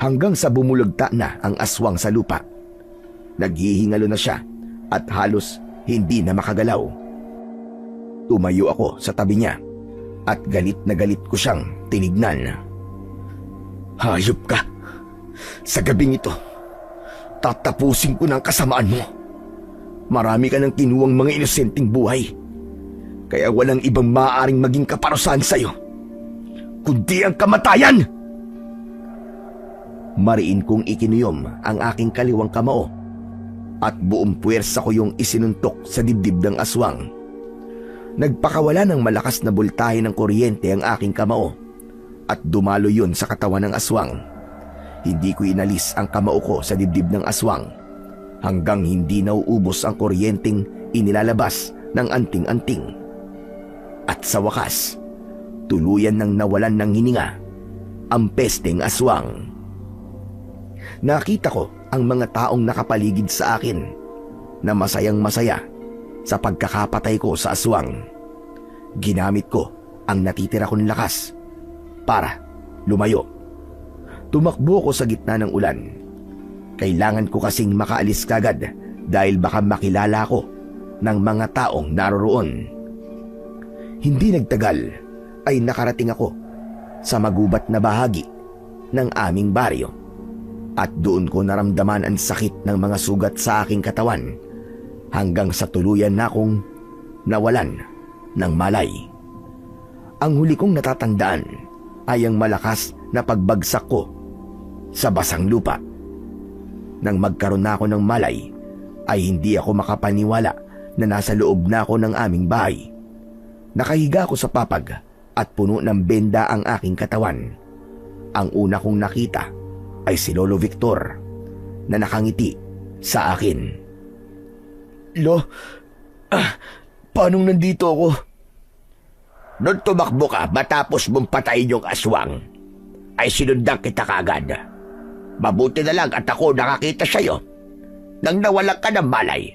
Hanggang sa bumulagta na ang aswang sa lupa. Naghihingalo na siya at halos hindi na makagalaw. Tumayo ako sa tabi niya at galit na galit ko siyang tinignan. Hayop ka! Sa gabing ito, tatapusin ko ng kasamaan mo. Marami ka ng kinuwang mga inosenteng buhay. Kaya walang ibang maaaring maging kaparusahan sa'yo, kundi ang kamatayan! Mariin kong ikinuyom ang aking kaliwang kamao at buong puwersa ko yung isinuntok sa dibdib ng aswang. Nagpakawala ng malakas na boltahe ng kuryente ang aking kamao at dumalo yun sa katawan ng aswang. Hindi ko inalis ang kamao ko sa dibdib ng aswang hanggang hindi nauubos ang kuryenteng inilalabas ng anting-anting. At sa wakas, tuluyan nang nawalan ng hininga ang pesteng aswang. Nakita ko ang mga taong nakapaligid sa akin na masayang-masaya sa pagkakapatay ko sa aswang. Ginamit ko ang natitira kong lakas para lumayo. Tumakbo ko sa gitna ng ulan. Kailangan ko kasing makaalis kagad dahil baka makilala ko ng mga taong naroroon. Hindi nagtagal ay nakarating ako sa magubat na bahagi ng aming baryo. At doon ko naramdaman ang sakit ng mga sugat sa aking katawan hanggang sa tuluyan na akong nawalan ng malay. Ang huli kong natatandaan ay ang malakas na pagbagsak ko sa basang lupa. Nang magkaroon na ako ng malay, ay hindi ako makapaniwala na nasa loob na ako ng aming bahay. Nakahiga ako sa papag at puno ng benda ang aking katawan. Ang una kong nakita ay si Lolo Victor na nakangiti sa akin. Lo, paanong nandito ako? Nung tumakbo ka matapos mong patayin yung aswang, ay sinundan kita kagad. Mabuti na lang at ako nakakita sa'yo. Nang nawalan ka ng malay,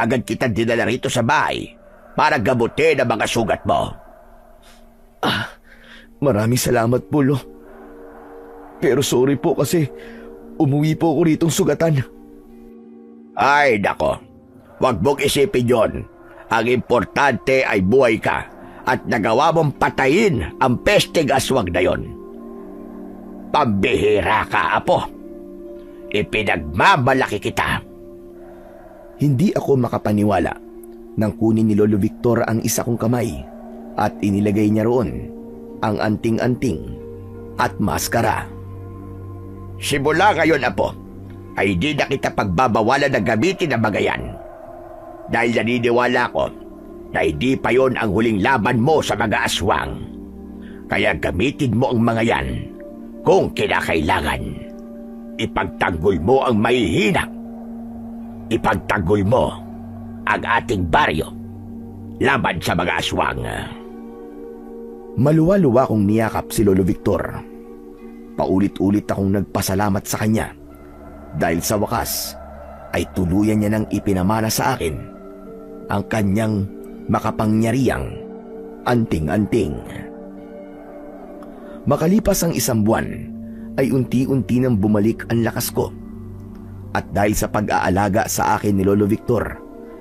agad kita dinala rito sa bahay para gamutin ang mga sugat mo. Maraming salamat po, Lo. Pero sorry po kasi umuwi po ako ritong sugatan. Ay, nako. Huwag mong isipin yon. Ang importante ay buhay ka at nagawa mong patayin ang pesteng aswang na yon. Pambihira ka, Apo. Ipinagmamalaki kita. Hindi ako makapaniwala nang kunin ni Lolo Victor ang isa kong kamay at inilagay niya roon ang anting-anting at maskara. Simula ngayon, Apo, ay di na kita pagbabawalan na gamitin ang mga yan. Dahil naniniwala ko na hindi pa yon ang huling laban mo sa mga aswang. Kaya gamitin mo ang mga yan kung kinakailangan. Ipagtanggol mo ang mahihina. Ipagtanggol mo ang ating baryo laban sa mga aswang. Maluwa-luwa kong niyakap si Lolo Victor. Paulit-ulit akong nagpasalamat sa kanya dahil sa wakas ay tuluyan niya nang ipinamana sa akin ang kanyang makapangyarihang anting-anting. Makalipas ang 1 buwan ay unti-unti nang bumalik ang lakas ko. At dahil sa pag-aalaga sa akin ni Lolo Victor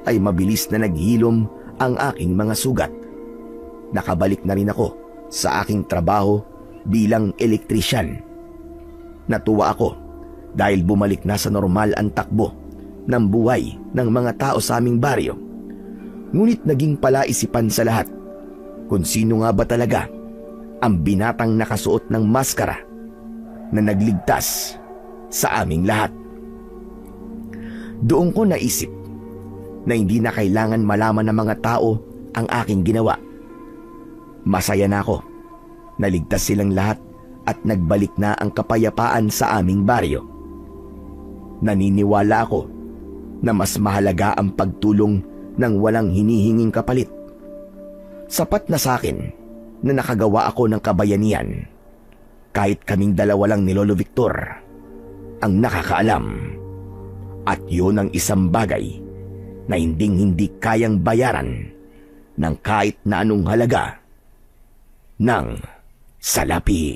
ay mabilis na naghilom ang aking mga sugat. Nakabalik na rin ako sa aking trabaho bilang elektrisyan. Natuwa ako dahil bumalik na sa normal ang takbo ng buhay ng mga tao sa aming baryo. Ngunit naging palaisipan sa lahat kung sino nga ba talaga ang binatang nakasuot ng maskara na nagligtas sa aming lahat. Doon ko naisip na hindi na kailangan malaman ng mga tao ang aking ginawa. Masaya na ako. Naligtas silang lahat at nagbalik na ang kapayapaan sa aming baryo. Naniniwala ako na mas mahalaga ang pagtulong ng walang hinihinging kapalit. Sapat na sa akin na nakagawa ako ng kabayanihan. Kahit kaming dalawa lang ni Lolo Victor ang nakakaalam. At yun ang isang bagay na hinding-hindi kayang bayaran ng kahit na anong halaga ng salapi.